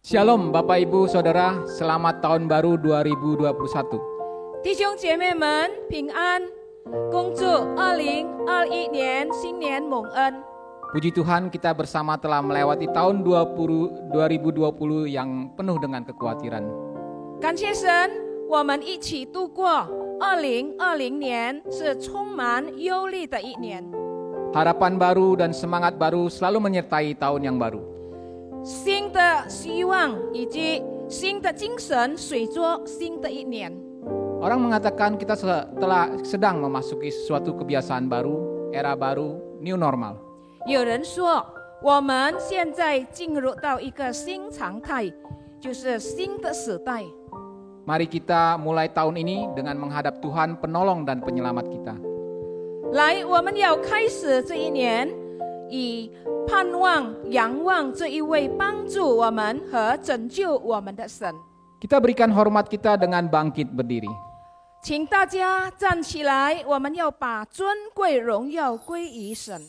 Shalom Bapak Ibu Saudara, selamat tahun baru 2021. 弟兄姐妹们平安，恭祝2021年新年蒙恩。 Puji Tuhan kita bersama telah melewati tahun 2020 yang penuh dengan kekhawatiran. 感谢神，我们一起度过2020年是充满忧虑的一年。 Harapan baru dan semangat baru selalu menyertai tahun yang baru. 新的希望以及新的精神随着新的一年。 Orang mengatakan kita telah sedang memasuki suatu kebiasaan baru, era baru, new normal. 有人说，我们现在进入到一个新常态，就是新的时代。 Mari kita mulai tahun ini dengan menghadap Tuhan penolong dan penyelamat kita. 来，我们要开始这一年，以盼望、仰望这一位帮助我们和拯救我们的神。 Kita berikan hormat kita dengan bangkit berdiri. 请大家站起来，我们要把尊贵荣耀归于神。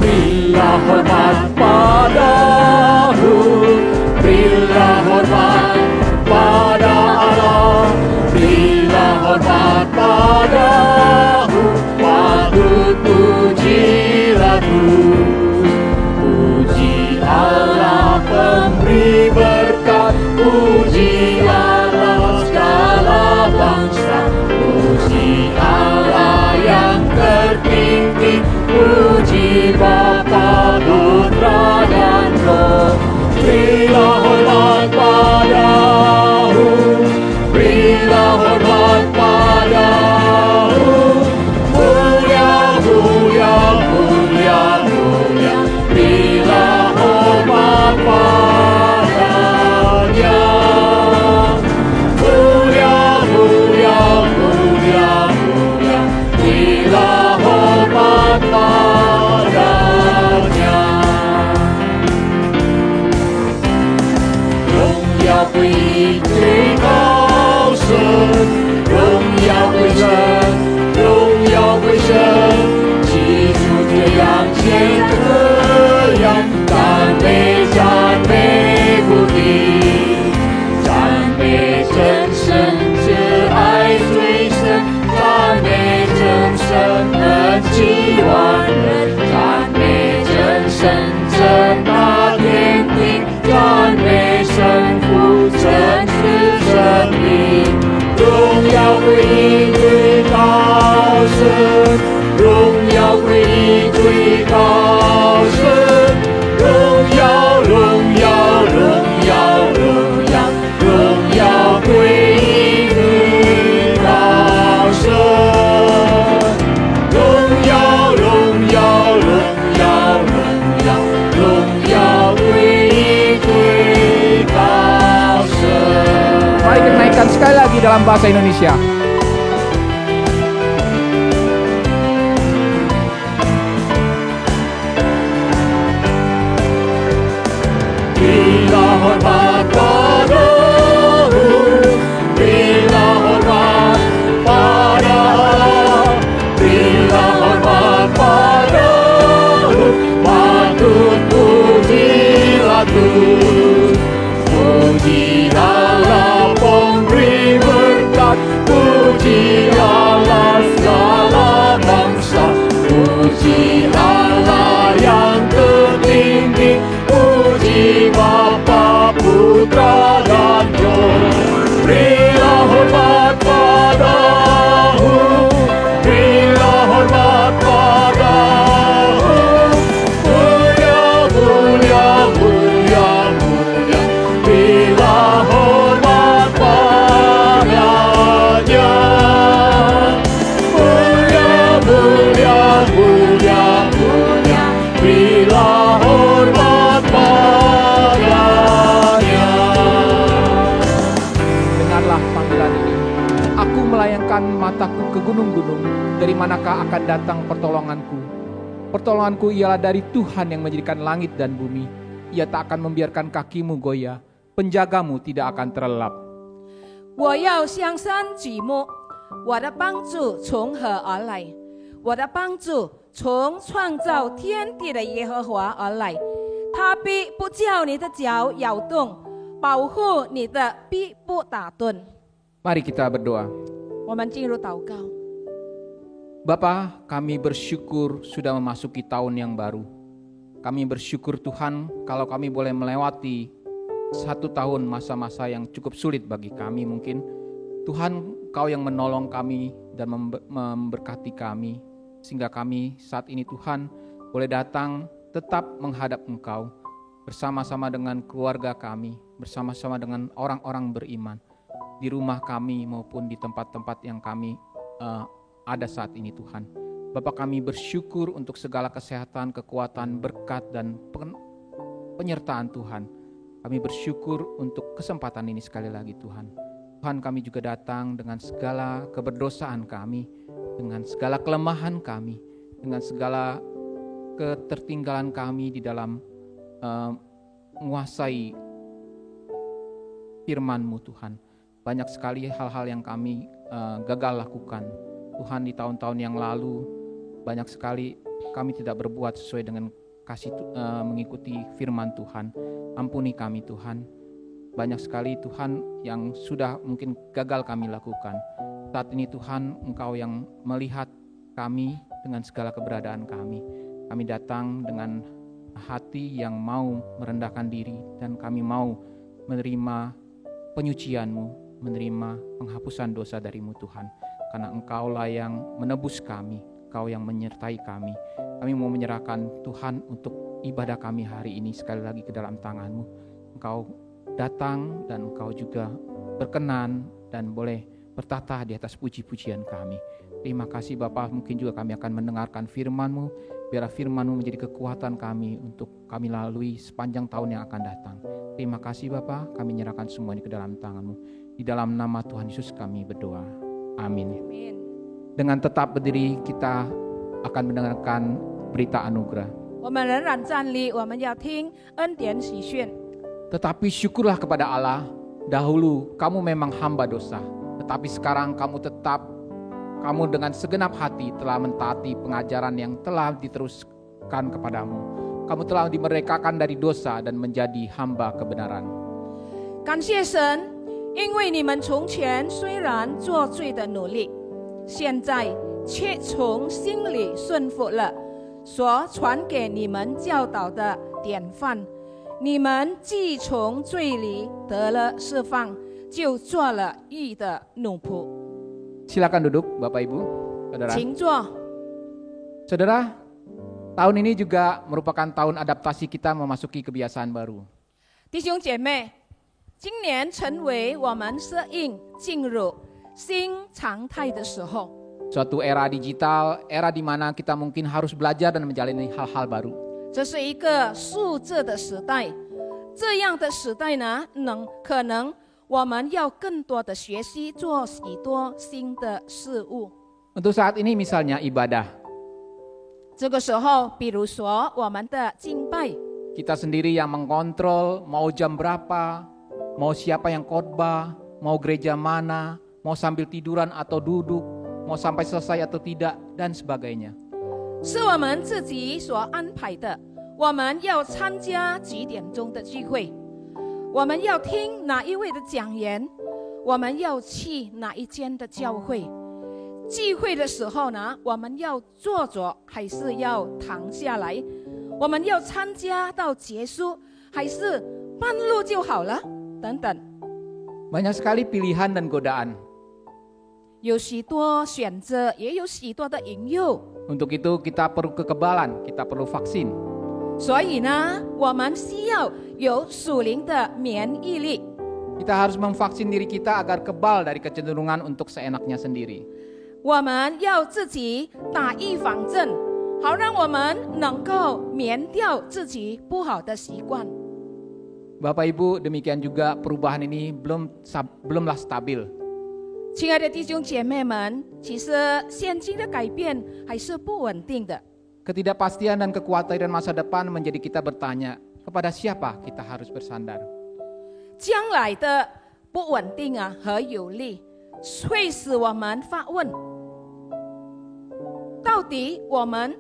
Berilah hormat padamu, berilah hormat pada Allah, berilah hormat padamu, patut puji lagu. Puji Allah pemberi berkat, puji Allah segala bangsa, puji Allah yang tertinggi, puji Bapa, Putra dan Roh. Berilah hormat padamu, berilah hormat padamu. Mulia, mulia, mulia, mulia, berilah hormat padanya. Mulia, mulia, mulia, mulia, berilah hormat padanya. 荣耀归最高神，荣耀归神，荣耀归神，起初这样，现这样，赞美赞美不停，赞美真神，这爱最深，赞美真神能击万人，赞美真神真大天地，赞美神父真是真理，荣耀归于最高神，荣耀归于最高神，荣耀荣耀荣耀荣耀荣耀归于最高神，荣耀荣耀荣耀荣耀荣耀归于最高神。Mari kita naikkan sekali lagi dalam bahasa Indonesia. Berilah hormat padamu, berilah hormat pada Allah, berilah hormat padamu, patut puji lagu. Puji Allah pemberi berkat, puji Allah segala bangsa, puji Allah yang tertinggi, puji Bapa, Putra dan Roh. Berilah hormat padamu, berilah hormat padamu. Mulia, mulia, mulia, mulia, berilah hormat padanya. Mulia, mulia, mulia, mulia, berilah hormat padanya. Dengarlah panggilan ini. Aku melayangkan mataku ke gunung-gunung. Dari manakah akan datang pertolonganku? Pertolonganku ialah dari Tuhan yang menjadikan langit dan bumi. Ia tak akan membiarkan kakimu goyah. Penjagamu tidak akan terlelap. 我要向山举目，我的帮助从何而来？我的帮助从创造天地的耶和华而来，他必不叫你的脚摇动，保护你的必不打盹。 Mari kita berdoa. 我们进入祷告。 Bapa, kami bersyukur sudah memasuki tahun yang baru. Kami bersyukur Tuhan kalau kami boleh melewati 1 tahun masa-masa yang cukup sulit bagi kami mungkin. Tuhan, Kau yang menolong kami dan memberkati kami, sehingga kami saat ini Tuhan boleh datang tetap menghadap Engkau bersama-sama dengan keluarga kami, bersama-sama dengan orang-orang beriman di rumah kami maupun di tempat-tempat yang kami ada saat ini Tuhan. Bapa, kami bersyukur untuk segala kesehatan, kekuatan, berkat dan penyertaan Tuhan. Kami bersyukur untuk kesempatan ini sekali lagi Tuhan. Tuhan, kami juga datang dengan segala keberdosaan kami, dengan segala kelemahan kami, dengan segala ketertinggalan kami di dalam menguasai firman-Mu Tuhan. Banyak sekali hal-hal yang kami gagal lakukan. Tuhan, di tahun-tahun yang lalu banyak sekali kami tidak berbuat sesuai dengan mengikuti firman Tuhan. Ampuni kami Tuhan. Banyak sekali Tuhan yang sudah mungkin gagal kami lakukan. Saat ini Tuhan, Engkau yang melihat kami dengan segala keberadaan kami. Kami datang dengan hati yang mau merendahkan diri dan kami mau menerima penyucian-Mu, menerima penghapusan dosa dari-Mu Tuhan. Karena Engkaulah yang menebus kami, Engkau yang menyertai kami. Kami mau menyerahkan Tuhan untuk ibadah kami hari ini sekali lagi ke dalam tangan-Mu. Engkau datang dan Engkau juga berkenan dan boleh bertata di atas puji-pujian kami. Terima kasih Bapa, mungkin juga kami akan mendengarkan firman-Mu. Biarlah firman-Mu menjadi kekuatan kami untuk kami lalui sepanjang tahun yang akan datang. Terima kasih Bapa, kami menyerahkan semuanya ke dalam tangan-Mu. Di dalam nama Tuhan Yesus kami berdoa. Amin. Dengan tetap berdiri kita akan mendengarkan berita anugerah. 我们仍然站立，我们要听恩典喜讯。 Tetapi syukurlah kepada Allah, dahulu kamu memang hamba dosa, tetapi sekarang kamu dengan segenap hati telah mentaati pengajaran yang telah diteruskan kepadamu. Kamu telah dimerdekakan dari dosa dan menjadi hamba kebenaran. 感谢神，因为你们从前虽然做罪的奴隶，现在却从心里顺服了所传给你们教导的典范。你们既从罪里得了释放，就做了义的奴仆。 Silakan duduk Bapak Ibu, Saudara. 请坐。 Saudara, tahun ini juga merupakan tahun adaptasi kita memasuki kebiasaan baru. 弟兄姐妹，今年成为我们适应进入新常态的时候。 Suatu era digital, era di mana kita mungkin harus belajar dan menjalani hal-hal baru. 这是一个数字的时代，这样的时代呢，可能我们要更多的学习，做许多新的事物。 Untuk saat ini misalnya ibadah. 这个时候，比如说我们的敬拜， Kita sendiri yang mengkontrol mau jam berapa, mau siapa yang khotbah, mau gereja mana, mau sambil tiduran atau duduk, mau sampai selesai atau tidak, dan sebagainya. 是我们自己所安排的。我们要参加几点钟的聚会，我们要听哪一位的讲言，我们要去哪一间的教会。聚会的时候呢，我们要坐着还是要躺下来？我们要参加到结束，还是半路就好了？等等。 Banyak sekali pilihan dan godaan. 有许多选择，也有许多的引诱。 Untuk itu kita perlu kekebalan, kita perlu vaksin. 所以呢，我们需要有属灵的免疫力。 Kita harus memvaksin diri kita agar kebal dari kecenderungan untuk seenaknya sendiri. 我们要自己打预防针，好让我们能够免掉自己不好的习惯。 Bapak Ibu, demikian juga perubahan ini belumlah stabil. 亲爱的弟兄姐妹们，其实现今的改变还是不稳定的。 Ketidakpastian dan kekhawatiran masa depan menjadi kita bertanya, kepada siapa kita harus bersandar? 将来的不稳定啊和有力，会使我们发问：到底我们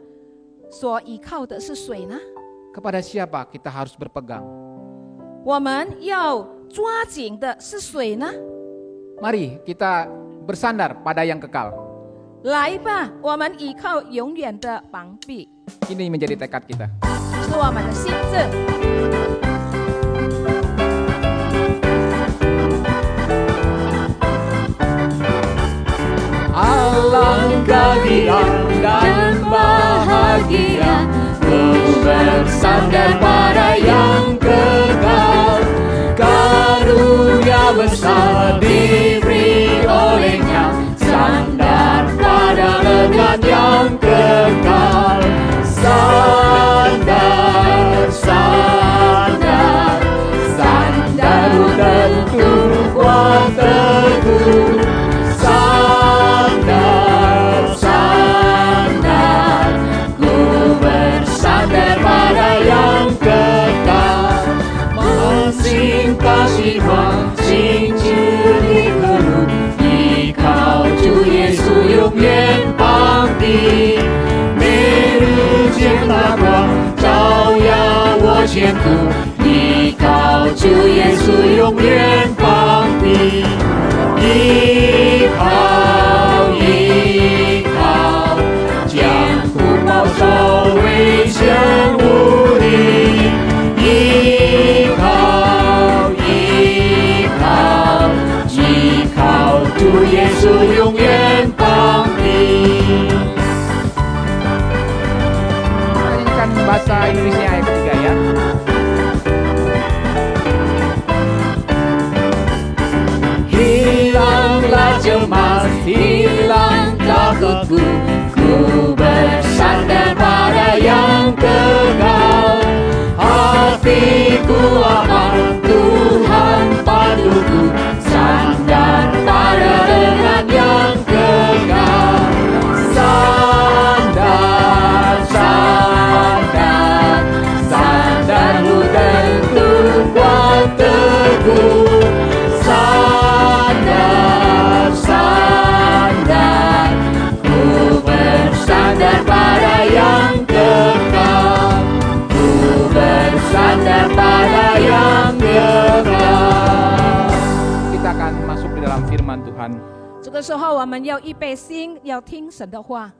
所依靠的是谁呢？ Kepada siapa kita harus berpegang? 我们要抓紧的是谁呢？ Mari kita bersandar pada yang kekal. 来吧，我们依靠永远的膀臂， Ini menjadi tekad kita. 是我们的心智。 Alangkah girang dan bahagia ku bersandar pada yang kekal. Karunia besar diberi olehnya, sandar pada lengan yang kekal. Sandar, sandar, sandar tentu kuat teguh. Sandar, sandar, ku bersandar pada yang kekal. Masing kasih masing jernih keluh, Ikau Chủ Giêsu永远帮地，每日见他光，照耀我前途。Ikau Chủ Giêsu永远帮地。 依靠，依靠，将苦保守危险无力。依靠，依靠，依靠主耶稣永远帮你。 Nyanyikan bahasa Indonesia ayat ketiga ya. Hilanglah cemas, hilang takutku, ku bersandar pada yang kekal. Hatiku aman, Tuhan panduku, sandar pada lengan yang kekal. Sandar, sandar, sandarmu tentu kuat teguh. Sandar, sandar, ku bersandar pada yang kekal. Ku bersandar pada yang kekal. Kita akan masuk di dalam firman Tuhan. 这个时候，我们要预备心，要听神的话。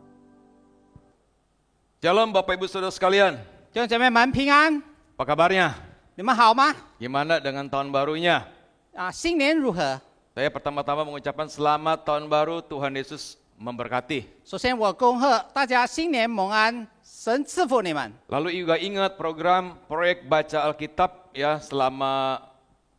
Shalom Bapak Ibu Saudara sekalian. 弟兄姐妹们平安， Apa kabarnya? 你们好吗？ Gimana dengan tahun barunya? 新年如何？ Saya pertama-tama mengucapkan selamat tahun baru, Tuhan Yesus memberkati. 首先我恭贺大家新年蒙安，神赐福你们。 Lalu juga ingat program proyek baca Alkitab ya selama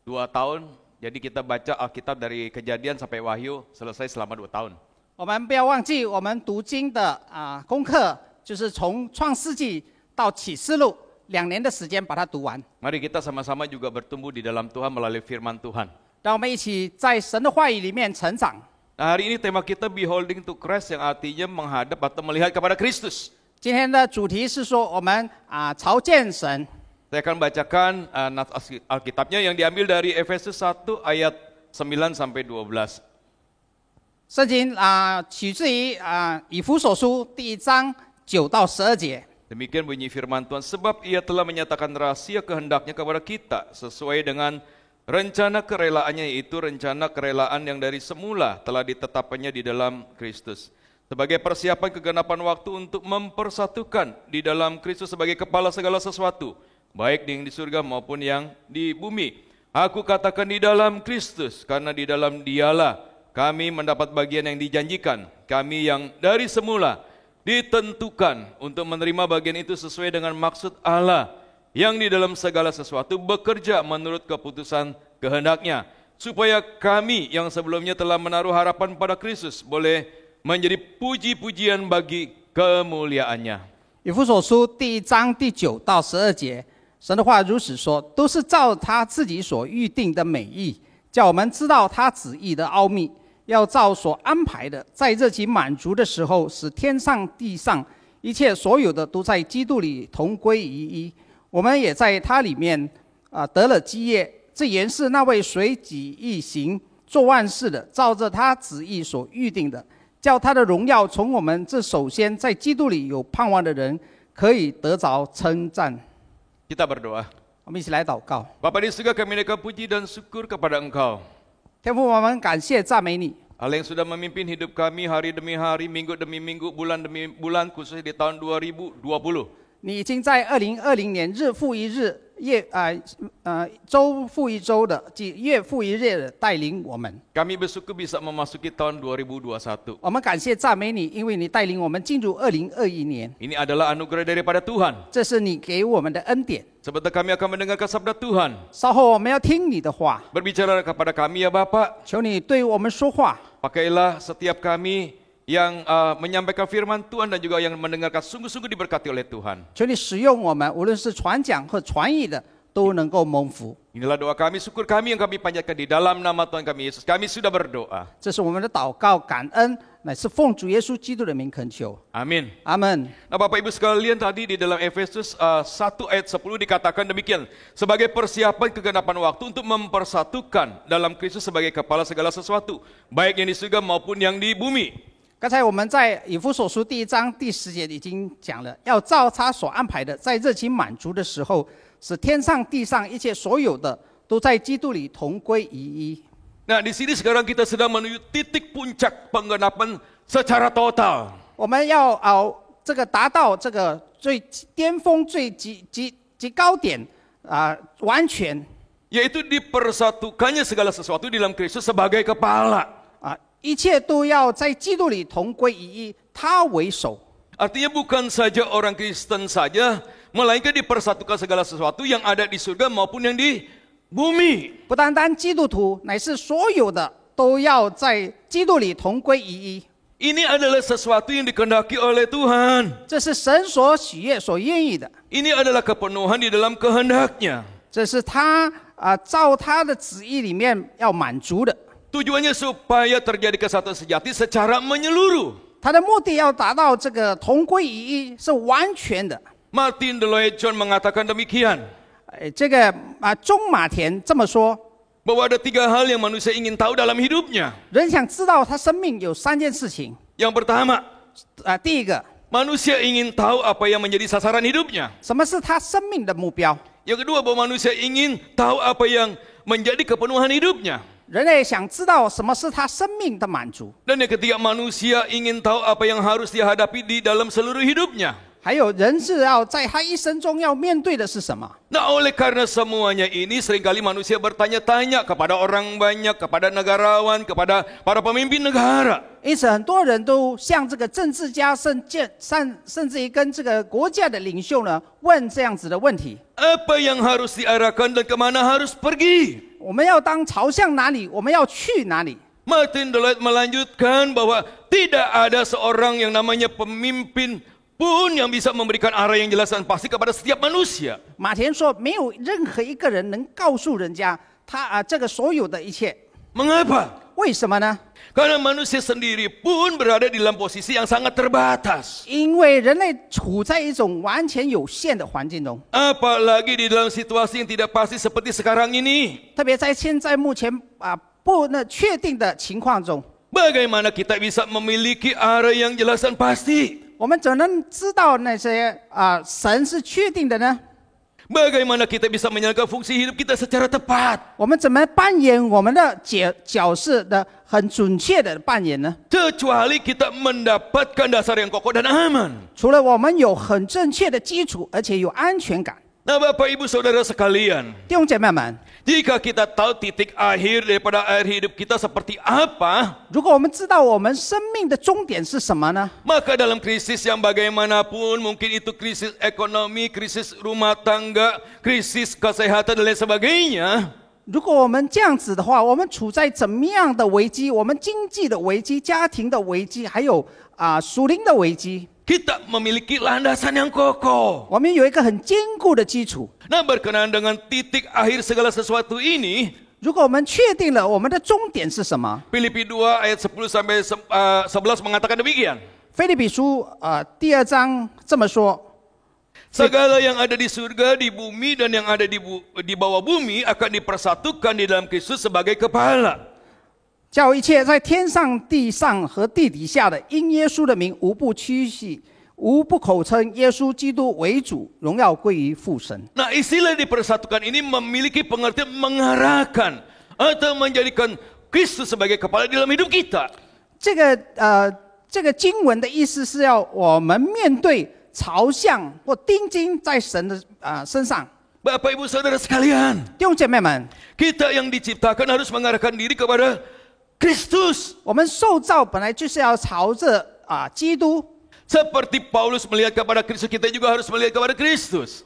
2 tahun. Jadi kita baca Alkitab dari Kejadian sampai Wahyu selesai selama 2 tahun. 我们不要忘记我们读经的功课，就是从创世纪到启示录2年的时间把它读完。 Mari kita sama-sama juga bertumbuh di dalam Tuhan melalui firman Tuhan. 让我们一起在神的话语里面成长。 Nah, hari ini tema kita Beholding to Christ yang artinya menghadap atau melihat kepada Kristus. 今天的主题是说我们朝见神。 Saya akan bacakan nas Alkitabnya yang diambil dari Efesus 1 ayat 9 sampai 12. 圣经取自于以弗所书第1章9到12节。 Demikian bunyi firman Tuhan, sebab ia telah menyatakan rahasia kehendaknya kepada kita sesuai dengan rencana kerelaannya, yaitu rencana kerelaan yang dari semula telah ditetapkannya di dalam Kristus. Sebagai persiapan kegenapan waktu untuk mempersatukan di dalam Kristus sebagai kepala segala sesuatu, baik yang di surga maupun yang di bumi. Aku katakan di dalam Kristus, karena di dalam Dialah kami mendapat bagian yang dijanjikan. Kami yang dari semula ditentukan untuk menerima bagian itu sesuai dengan maksud Allah yang di dalam segala sesuatu bekerja menurut keputusan kehendaknya, supaya kami yang sebelumnya telah menaruh harapan pada Kristus boleh menjadi puji-pujian bagi kemuliaannya. 以弗所书第1章第9到12节，神的话如此说，都是照他自己所预定的美意，叫我们知道他旨意的奥秘，要照所安排的，在热情满足的时候，使天上地上一切所有的都在基督里同归于一。我们也在他里面得了基业，这原是那位随己意行做万事的，照着他旨意所预定的，叫他的荣耀从我们这首先在基督里有盼望的人可以得着称赞。 Kita berdoa. 我们一起来祷告。 Bapa di surga, kami naikkan puji dan syukur kepada Engkau. 天父，我们感谢赞美你， Allah yang sudah memimpin hidup kami hari demi hari, minggu demi minggu, bulan demi bulan, khususnya di tahun 2020. 你已经在2020年日复一日、周复一周的、月复一日的带领我们。 Kami bersyukur bisa memasuki tahun 2021. 我们感谢赞美你，因为你带领我们进入2021年， Ini adalah anugerah daripada Tuhan. 这是你给我们的恩典。 Sebentar kami akan mendengarkan sabda Tuhan. 稍后我们要听你的话， Berbicara kepada kami ya Bapa. 求你对我们说话。 Pakailah setiap kami yang menyampaikan firman Tuhan dan juga yang mendengarkan sungguh-sungguh diberkati oleh Tuhan. 求你使用我们，无论是传讲和传译的，都能够蒙福。 Inilah doa kami, syukur kami yang kami panjatkan di dalam nama Tuhan kami Yesus. Kami sudah berdoa. 这是我们的祷告，感恩乃是奉主耶稣基督的名恳求。 Amin. 阿门。 Nah Bapak Ibu sekalian, tadi di dalam Efesus 1 ayat 10 dikatakan demikian. Sebagai persiapan kegenapan waktu untuk mempersatukan dalam Kristus sebagai kepala segala sesuatu. Baik yang di surga maupun yang di bumi. 刚才我们在以弗所书第1章第10节已经讲了，要照他所安排的，在热情满足的时候，使天上地上一切所有的都在基督里同归于一。 Nah di sini sekarang kita sedang menuju titik puncak penggenapan secara total. 我们要这个达到这个最巅峰、最极高点完全 Yaitu dipersatukannya segala sesuatu di dalam Kristus sebagai kepala. 一切都要在基督里同归于一，他为首。 Artinya bukan saja orang Kristen saja, melainkan dipersatukan segala sesuatu yang ada di surga maupun yang di bumi. 不单单基督徒，乃是所有的都要在基督里同归于一。 Ini adalah sesuatu yang dikehendaki oleh Tuhan. 这是神所喜悦、所愿意的。 Ini adalah kepenuhan di dalam kehendaknya. 这是他照他的旨意里面要满足的。 Tujuannya supaya terjadi kesatuan sejati secara menyeluruh. 他的目的要达到这个同归于一，是完全的。 Martin Lloyd Jones mengatakan demikian. 这个中马田这么说， Bahwa ada 3 hal yang manusia ingin tahu dalam hidupnya. 人想知道他生命有3件事情。 Yang pertama, 第一个， manusia ingin tahu apa yang menjadi sasaran hidupnya. 什么是他生命的目标？ Yang kedua, bahwa manusia ingin tahu apa yang menjadi kepenuhan hidupnya. 人类想知道什么是他生命的满足。 Dan yang ketiga, manusia ingin tahu apa yang harus dia hadapi di dalam seluruh hidupnya. 还有人是要在他一生中要面对的是什么？ Nah, oleh karena semuanya ini seringkali manusia bertanya-tanya kepada orang banyak, kepada negarawan, kepada para pemimpin negara. 因此，很多人都向这个政治家、甚至于跟这个国家的领袖呢，问这样子的问题。 Apa yang harus diarahkan dan kemana harus pergi? 我们要朝向哪里？我们要去哪里？ Martin Lloyd melanjutkan bahwa tidak ada seorang yang namanya pemimpin pun yang bisa memberikan arah yang jelas dan pasti kepada setiap manusia. 马田说，没有任何一个人能告诉人家他这个所有的一切。 Mengapa? 为什么呢？ Karena manusia sendiri pun berada di dalam posisi yang sangat terbatas. 因为人类处在一种完全有限的环境中， Apalagi di dalam situasi yang tidak pasti seperti sekarang ini. 特别在现在目前不确定的情况中， Bagaimana kita bisa memiliki arah yang jelas dan pasti? 我们怎能知道那些神是确定的呢？ Bagaimana kita bisa menjalankan fungsi hidup kita secara tepat? 我们怎么扮演我们的角色的很准确的扮演呢？ Kecuali kita mendapatkan dasar yang kokoh dan aman. 除了我们有很正确的基础，而且有安全感。 Nah Bapak Ibu Saudara sekalian, 弟兄姐妹们， jika kita tahu titik akhir daripada air hidup kita seperti apa, 如果我们知道我们生命的终点是什么呢？ maka dalam krisis yang bagaimanapun, mungkin itu krisis ekonomi, krisis rumah tangga, krisis kesehatan dan lain sebagainya, 如果我们这样子的话，我们处在怎么样的危机？我们经济的危机、家庭的危机，还有属灵的危机。 kita memiliki landasan yang kokoh. 我们有一个很坚固的基础。 Nah berkenaan dengan titik akhir segala sesuatu ini, 如果我们确定了我们的终点是什么， Filipi 2 ayat 10 sampai 11 mengatakan demikian. 腓立比书第2章这么说： Segala yang ada di surga, di bumi, dan yang ada di bawah bumi akan dipersatukan di dalam Kristus sebagai kepala. 叫一切在天上、地上和地底下的，因耶稣的名，无不屈膝，无不口称耶稣基督为主，荣耀归于父神。 Nah, istilah dipersatukan ini memiliki pengertian mengarahkan atau menjadikan Kristus sebagai kepala di dalam hidup kita. 这个经文的意思是要我们面对、朝向或定睛在神的身上。 Bapak Ibu Saudara sekalian, 弟兄姐妹们， kita yang diciptakan harus mengarahkan diri kepada Kristus. 我们受造本来就是要朝着基督， Seperti Paulus melihat kepada Kristus, kita juga harus melihat kepada Kristus.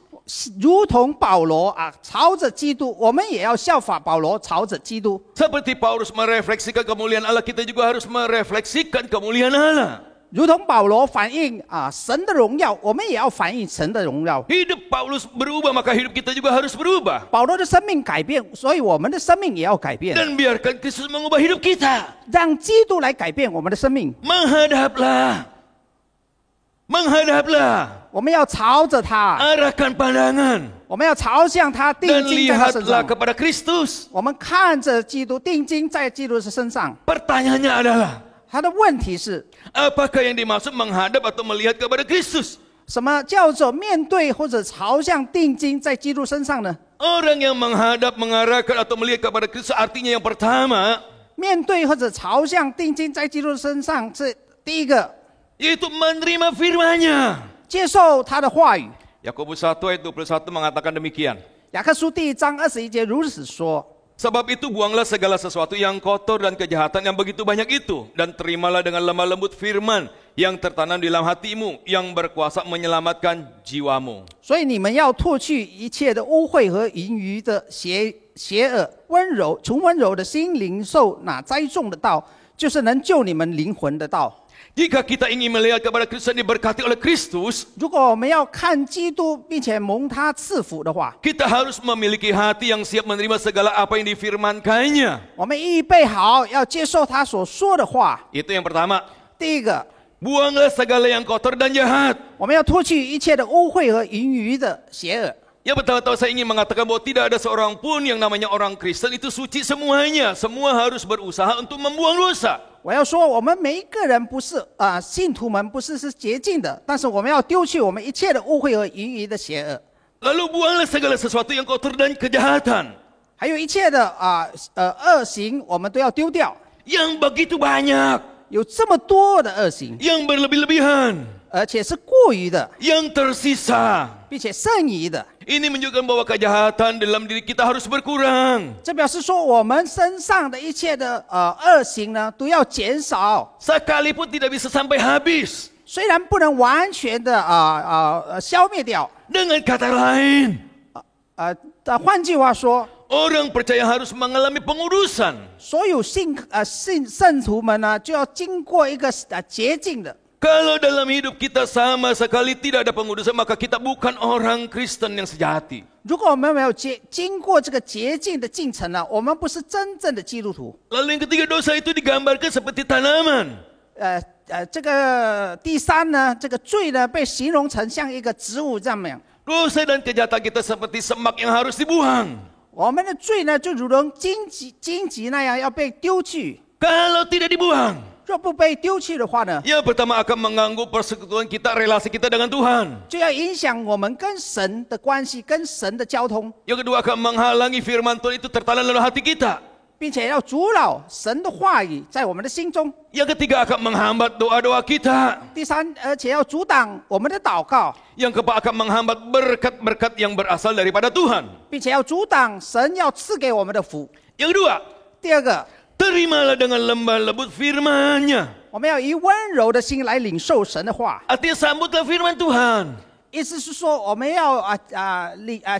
如同保罗朝着基督，我们也要效法保罗朝着基督。 Seperti Paulus merefleksikan kemuliaan Allah, kita juga harus merefleksikan kemuliaan Allah. 如同保罗反映神的荣耀，我们也要反映神的荣耀。 Hidup Paulus berubah, maka hidup kita juga harus berubah. 保罗的生命改变，所以我们的生命也要改变。 Dan biarkan Kristus mengubah hidup kita. 让基督来改变我们的生命。 Menghadaplah. Menghadaplah. 我们要朝着他， Arahkan pandangan. 我们要朝向他，定 Dan 睛在他身 lihatlah 上。 kepada Kristus. 我们看着基督，定睛在基督的身上。 Pertanyaannya adalah, 他的问题是 apakah yang dimaksud menghadap atau melihat kepada Kristus? 什么叫做面对或者朝向、定睛在基督身上呢？ Orang yang menghadap, mengarahkan atau melihat kepada Kristus artinya yang pertama, 面对或者朝向、定睛在基督身上是第一个， yaitu menerima firman-Nya. 接受他的话语。 Yakobus 1 ayat 21 mengatakan demikian. 雅各书第1章21节如此说。 Sebab itu buanglah segala sesuatu yang kotor dan kejahatan yang begitu banyak itu, dan terimalah dengan lemah lembut firman yang tertanam di dalam hatimu, yang berkuasa menyelamatkan jiwamu. 所以你们要脱去一切的污秽和淫余的邪恶，从温柔的心领受那栽种的道，就是能救你们灵魂的道。 Jika kita ingin melihat kepada Kristus dan diberkati oleh Kristus, 如果我们要看基督，并且蒙他赐福的话， kita harus memiliki hati yang siap menerima segala apa yang difirmankannya. 我们预备好要接受他所说的话。 Itu yang pertama. 第一个， Buanglah segala yang kotor dan jahat. 我们要脱去一切的污秽和淫余的邪恶。 Ya betul-betul saya ingin mengatakan bahwa tidak ada seorang pun yang namanya orang Kristen itu suci semuanya. Semua harus berusaha untuk membuang dosa. 我要说，我们每一个人不是信徒们不是洁净的，但是我们要丢去我们一切的污秽和淫余的邪恶， Lalu buanglah segala sesuatu yang kotor dan kejahatan. 还有一切的恶行，我们都要丢掉。 Yang begitu banyak. 有这么多的恶行， Yang berlebih-lebihan. 而且是过于的， Yang tersisa. 并且剩余的。 Ini menunjukkan bahwa kejahatan dalam diri kita harus berkurang. 这表示说，我们身上的一切的恶行呢，都要减少。 Sekalipun tidak bisa sampai habis. 虽然不能完全的消灭掉， Dengan kata lain, 换句话说， orang percaya harus mengalami pengurusan. 所有圣徒们呢，就要经过一个洁净的。 Kalau dalam hidup kita sama sekali tidak ada pengudusan, maka kita bukan orang Kristen yang sejati. 如果我们没有经过这个洁净的进程呢，我们不是真正的基督徒。 Lalu yang ketiga, dosa itu digambarkan seperti tanaman. 这个第三呢，这个罪呢，被形容成像一个植物这样。 Dosa dan kejahatan kita seperti semak yang harus dibuang. 我们的罪呢，就如同荆棘那样要被丢去。 Kalau tidak dibuang, 若不被丢去的话呢， yang pertama akan mengganggu persekutuan kita, relasi kita dengan Tuhan. 就要影响我们跟神的关系，跟神的交通， Yang kedua akan menghalangi firman Tuhan itu tertanam dalam hati kita. 并且要阻挠神的话语在我们的心中。 Yang ketiga akan menghambat doa-doa kita. 第三，而且要阻挡我们的祷告， Yang keempat akan menghambat berkat-berkat yang berasal daripada Tuhan. 并且要阻挡神要赐给我们的福。 Yang kedua, 第二个， terimalah dengan lemah lembut firman-Nya. 我们要以温柔的心来领受神的话。 Artinya sambutlah firman Tuhan. 意思是说，我们要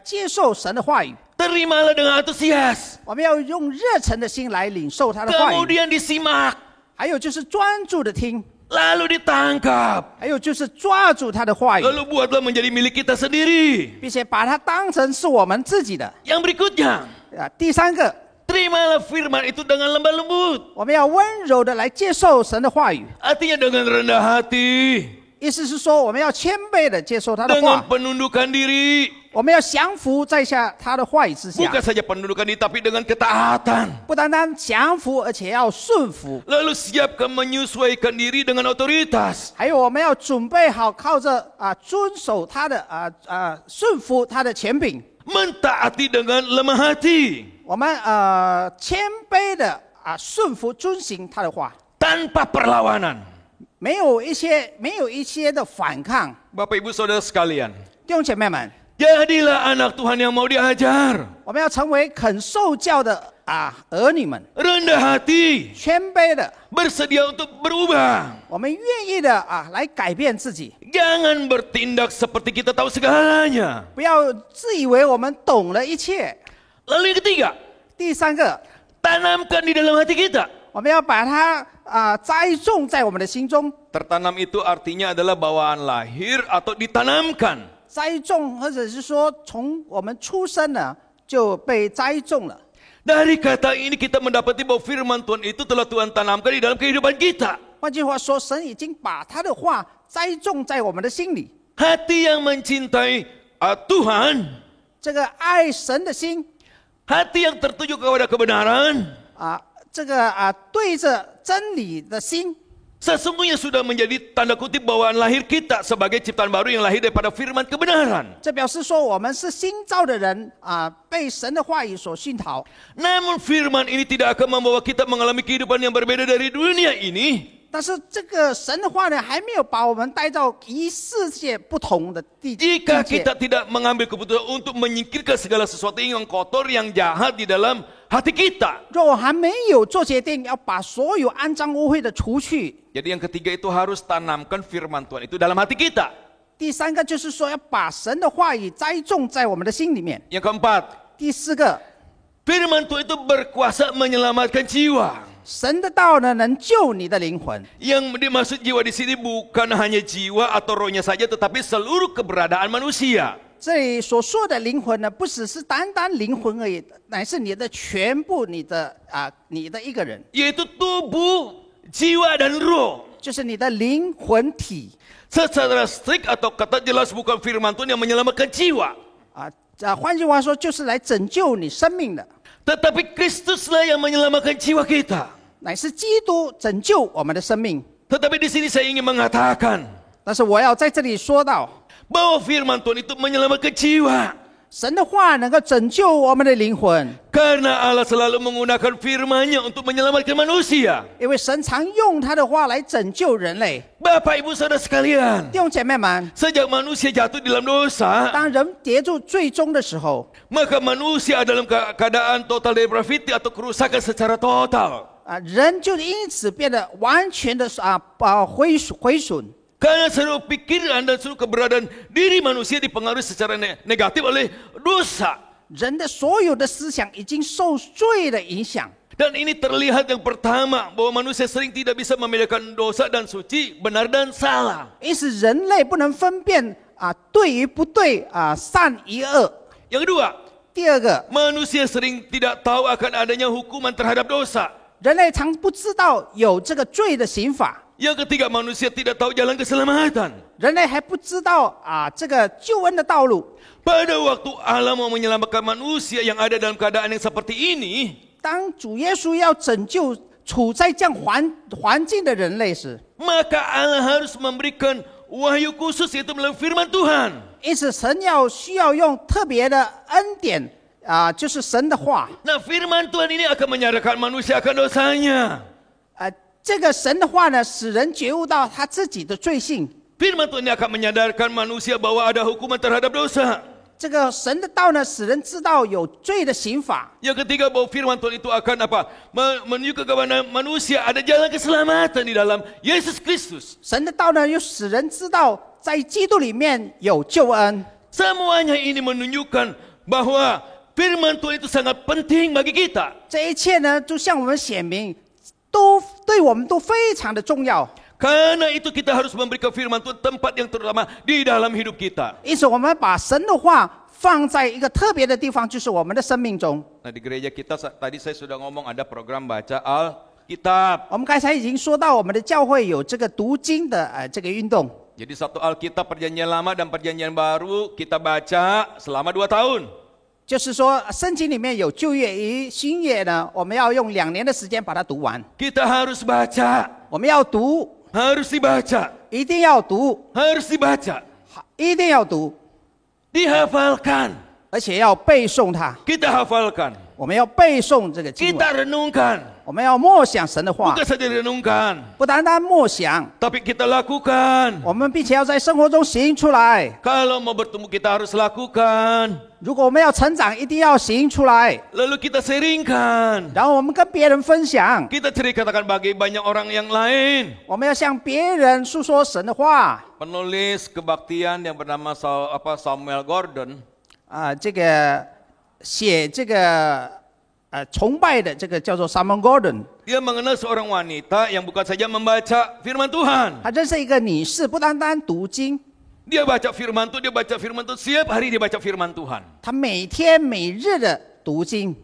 接受神的话语， Terimalah dengan antusias. 我们要用热忱的心来领受他的话语。 Kemudian disimak. 还有就是专注的听， Lalu ditangkap. 还有就是抓住他的话语， Lalu buatlah menjadi milik kita sendiri. 并且把它当成是我们自己的。 Yang berikutnya, 第三个， terimalah firman itu dengan lemah lembut. 我们要温柔的来接受神的话语， Artinya dengan rendah hati. 意思是说，我们要谦卑的接受他的 dengan 话， penundukan diri. 我们要降服在下他的话语之下， Bukan saja penundukan diri, tapi dengan ketaatan. 不单单降服，而且要顺服。 Lalu siapkan menyesuaikan diri dengan otoritas. 还有，我们要准备好，靠着遵守他的顺服他的权柄。 Mentaati dengan lemah hati. 我们谦卑的顺服遵行他的话， Tanpa perlawanan. 没有一些的反抗。 Bapak Ibu Saudara sekalian, 弟兄姐妹们， jadilah anak Tuhan yang mau diajar. 我们要成为肯受教的儿女们， Rendah hati. 谦卑的， Bersedia untuk berubah. 我们愿意的来改变自己， Jangan bertindak seperti kita tahu segalanya. 不要自以为我们懂了一切。 Lalu yang ketiga, 第三个， tanamkan di dalam hati kita. 我们要把它栽种在我们的心中。 Tertanam itu artinya adalah bawaan lahir atau ditanamkan. 栽种，或者是说从我们出生呢就被栽种了。 Dari kata ini kita mendapati bahwa firman Tuhan itu telah Tuhan tanamkan di dalam kehidupan kita. 换句话说，神已经把他的话栽种在我们的心里。 Hati yang mencintai Tuhan, 这个爱神的心 hati yang tertuju kepada kebenaran, 这个对着真理的心， sesungguhnya sudah menjadi tanda kutip bawaan lahir kita sebagai ciptaan baru yang lahir daripada firman kebenaran. 这表示说我们是新造的人被神的话语所熏陶。 Namun firman ini tidak akan membawa kita mengalami kehidupan yang berbeda dari dunia ini. 但是这个神的话呢，还没有把我们带到与世界不同的地界。 Jika kita tidak mengambil keputusan untuk menyingkirkan segala sesuatu yang kotor, yang jahat di dalam hati kita. 若我还没有做决定，要把所有肮脏污秽的除去。 Jadi yang ketiga itu harus tanamkan firman Tuhan itu dalam hati kita. 第三个就是说，要把神的话语栽种在我们的心里面。 Yang keempat, 第四个， firman Tuhan itu berkuasa menyelamatkan jiwa. 神的道呢，能救你的灵魂。 Yang dimaksud jiwa di sini bukan hanya jiwa atau rohnya saja, tetapi seluruh keberadaan manusia. 这里所说的灵魂呢，不只是单单灵魂而已，乃是你的全部，你的一个人， Yaitu tubuh, jiwa dan roh. 就是你的灵魂体 Secara strict atau kata jelas bukan firman Tuhan yang menyelamatkan jiwa. 换句话说，就是来拯救你生命的， Tetapi Kristuslah yang menyelamatkan jiwa kita. 乃是基督拯救我们的生命。 Tetapi di sini saya ingin mengatakan 但是我要在这里说到， bahwa firman Tuhan itu menyelamatkan jiwa. 神的话能够拯救我们的灵魂， Karena Allah selalu menggunakan firman-Nya untuk menyelamatkan manusia. 因为神常用他的话来拯救人类。 Bapak Ibu Saudara sekalian, 弟兄姐妹们， sejak manusia jatuh dalam dosa, 当人跌入最终的时候， maka manusia dalam keadaan total depravity atau kerusakan secara total. 人就因此变得完全的毁损。 Karena seluruh pikiran dan seluruh keberadaan diri manusia dipengaruhi secara negatif oleh dosa. 人的所有的思想已经受罪的影响， Dan ini terlihat yang pertama bahwa manusia sering tidak bisa membedakan dosa dan suci, benar dan salah. 因此人类不能分辨对与不对善与恶。 Yang kedua, 第二个， manusia sering tidak tahu akan adanya hukuman terhadap dosa. 人类常不知道有这个罪的刑法， Yang ketiga, manusia tidak tahu jalan keselamatan. 人类还不知道这个救恩的道路。 Pada waktu Allah mau menyelamatkan manusia yang ada dalam keadaan yang seperti ini, 当主耶稣要拯救处在这样环境的人类时， maka Allah harus memberikan wahyu khusus yaitu melalui firman Tuhan. 因此神需要用特别的恩典就是神的话。 Nah, firman Tuhan ini akan menyadarkan manusia akan dosanya. 这个神的话呢，使人觉悟到他自己的罪性。 Firman Tuhan ini akan menyadarkan manusia bahwa ada hukuman terhadap dosa. 这个神的道呢，使人知道有罪的刑法。 Yang ketiga, bahwa firman Tuhan itu akan menunjukkan kepada manusia ada jalan keselamatan di dalam Yesus Kristus. 神的道呢，又使人知道在基督里面有救恩。 Semuanya ini menunjukkan bahwa firman Tuhan itu sangat penting bagi kita. 这一切呢，就向我们显明，都对我们都非常的重要。 Karena itu kita harus memberikan firman Tuhan tempat yang terutama di dalam hidup kita. 因此，我们把神的话放在一个特别的地方，就是我们的生命中。 Nah, di gereja kita tadi saya sudah ngomong ada program baca Alkitab. 我们刚才已经说到，我们的教会有这个读经的这个运动。Jadi satu Alkitab Perjanjian Lama dan Perjanjian Baru kita baca selama 2 tahun. 就是说，圣经里面有旧约与新约呢，我们要用2年的时间把它读完。 Kita harus baca, 我们要读， harus dibaca, 一定要读， harus dibaca, 一定要读， dihafalkan. 而且要背诵它。 Kita hafalkan, 我们要背诵这个经 kita 文， renungkan. 我们要默想神的话， Bukan saja renungkan, 不单单默想， tapi kita lakukan. 我们并且要在生活中行出来。 Kalau mau bertumbuh kita harus lakukan. 如果我们要成长，一定要行出来， Lalu kita sharingkan. 然后我们跟别人分享， Kita ceritakan bagi banyak orang yang lain. 我们要向别人诉说神的话。 Penulis kebaktian yang bernama Samuel Gordon, 这个写这个崇拜的这个叫做 Samuel Gordon， dia mengenal seorang wanita yang bukan saja membaca firman Tuhan. 他认识一个女士，不单单读经， Dia baca firman Tuhan, setiap hari dia baca firman Tuhan. 他每天每日的读经，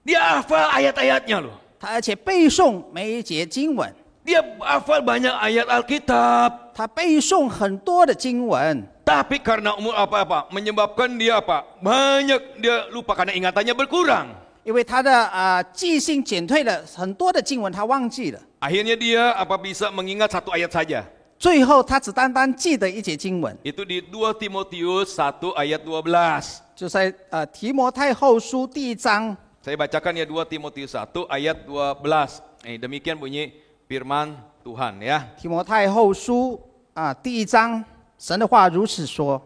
Dia hafal ayat-ayatnya loh. 他而且背诵每一节经文， Dia hafal banyak ayat Alkitab. 他背诵很多的经文。 Tapi karena umur apa-apa, menyebabkan dia apa? Banyak dia lupa karena ingatannya berkurang. 因为他的记性减退了，很多的经文他忘记了， Akhirnya dia bisa mengingat satu ayat saja. 最后他只单单记得一节经文， Itu di 2 Timotius 1 ayat 12. 就在提摩太后书第1章。 Saya bacakan ya 2 Timotius 1 ayat 12. Demikian bunyi firman Tuhan ya. 提摩太后书第1章，神的话如此说。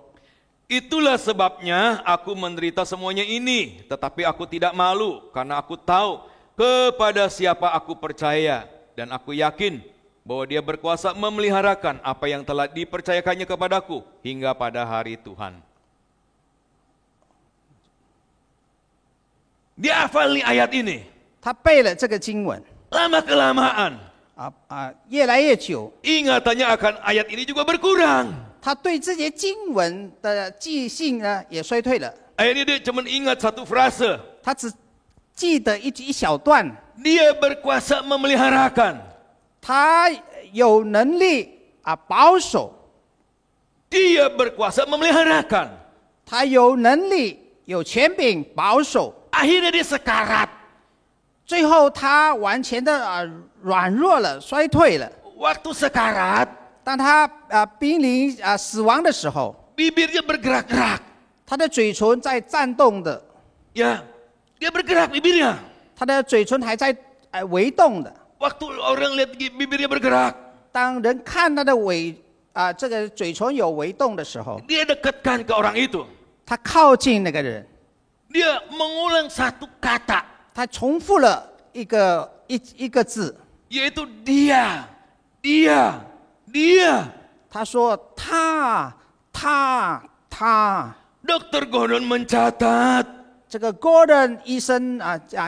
Itulah sebabnya aku menderita semuanya ini, tetapi aku tidak malu karena aku tahu kepada siapa aku percaya dan aku yakin bahwa dia berkuasa memeliharakan apa yang telah dipercayakannya kepadaku hingga pada hari Tuhan. Dia hafal nih ayat ini. 他背了这个经文， Lama kelamaan 越来越久， ingatannya akan ayat ini juga berkurang. 他对这些经文的记性呢也衰退了。 Akhirnya dia cuma ingat satu frase. 他只记得一小段， Dia berkuasa memeliharakan. 他有能力保守， Dia berkuasa memeliharakan. 他有能力有权柄保守。 Akhirnya dia sekarat. 最后他完全的软弱了，衰退了。 Waktu sekarat, 当他濒临死亡的时候， bibirnya bergerak-gerak. 他的嘴唇在颤动的， Ya, dia bergerak bibirnya. 他的嘴唇还在微动的。 Waktu orang lihat bibirnya bergerak, 当人看他的这个嘴唇有微动的时候， dia dekatkan ke orang itu. 他靠近那个人， Dia mengulang satu kata, 他重复了一个字， yaitu dia, dia, dia. 他说他。 Dr. Gordon mencatat 这个 Gordon 医生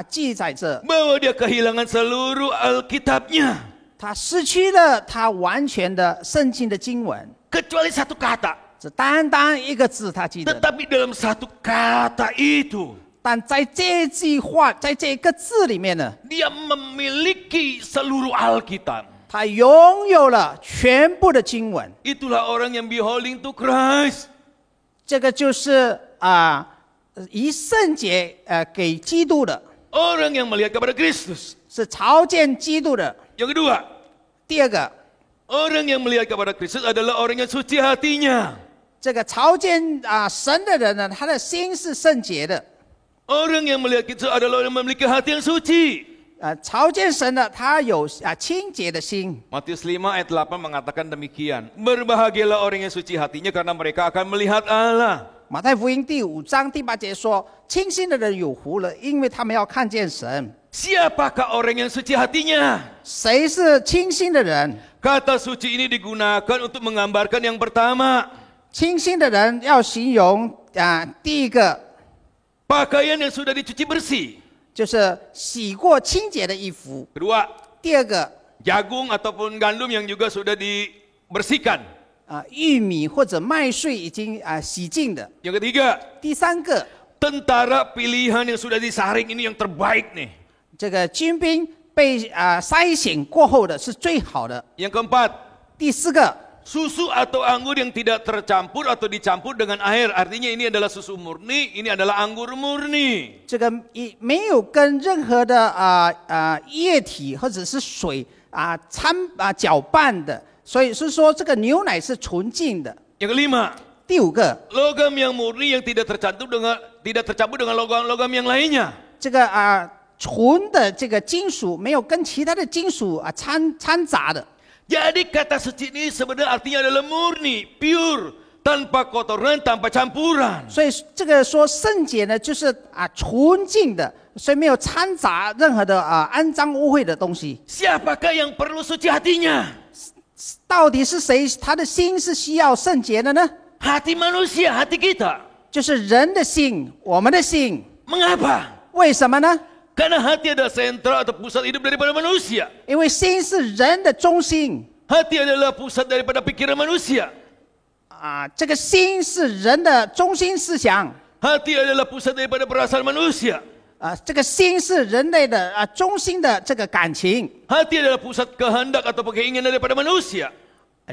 记载着， bahwa dia kehilangan seluruh Alkitabnya. 他失去了他完全的圣经的经文， Kecuali satu kata. 只单单一个字他记得。 Tetapi dalam satu kata itu, 但在这句话，在这个字里面呢， dia memiliki seluruh Alkitab. 他拥有了全部的经文。 Itulah orang yang beholding to Christ. 这个就是以圣洁给基督的， Orang yang melihat kepada Kristus. 是朝见基督的。 Yang kedua, 第二个， orang yang melihat kepada Kristus adalah orang yang suci hatinya. 这个朝见神的人呢，他的心是圣洁的。 Orang yang melihat Kristus adalah orang yang memiliki hati yang suci. 朝见神的，他有清洁的心。 Matius 5 ayat 8 mengatakan demikian. Berbahagialah orang yang suci hatinya karena mereka akan melihat Allah. 马太福音第5章第8节说：“清心的人有福了，因为他们要看见神。” Siapakah orang yang suci hatinya? 谁是清心的人？ Kata suci ini digunakan untuk menggambarkan yang pertama. 清心的人要形容第一个 Pakaian yang sudah dicuci bersih. 就是洗过清洁的衣服。 Kedua, 第二个 jagung ataupun gandum yang juga sudah dibersihkan. 玉米或者麦穗已经洗净的。 Yang ketiga, 第三个 tentara pilihan yang sudah disaring ini yang terbaik nih. 这个军兵被筛选过后的是最好的。 Yang keempat, 第四个 susu atau anggur yang tidak tercampur atau dicampur dengan air. Artinya ini adalah susu murni, ini adalah anggur murni. 这个没有跟任何的液体或者是水搅拌的，所以是说这个牛奶是纯净的。 Yang kelima, 第五个， logam yang murni yang tidak tercampur dengan logam-logam yang lainnya. 这个纯的这个金属没有跟其他的金属掺杂的。 Jadi kata suci ini sebenarnya artinya adalah murni, pure, tanpa kotoran, tanpa campuran. 所以这个说圣洁呢，就是纯净的，所以没有掺杂任何的肮脏污秽的东西。 Siapakah yang perlu suci hatinya? 到底是谁他的心是需要圣洁的呢？ Hati manusia, hati kita. 就是人的心，我们的心。 Mengapa? 为什么呢？ Karena hati adalah sentral atau pusat hidup daripada manusia. 因为心是人的中心 Hati adalah pusat daripada pikiran manusia. 这个心是人的中心思想 Hati adalah pusat daripada perasaan manusia. 这个心是人类的中心的这个感情 Hati adalah pusat kehendak atau keinginan daripada manusia.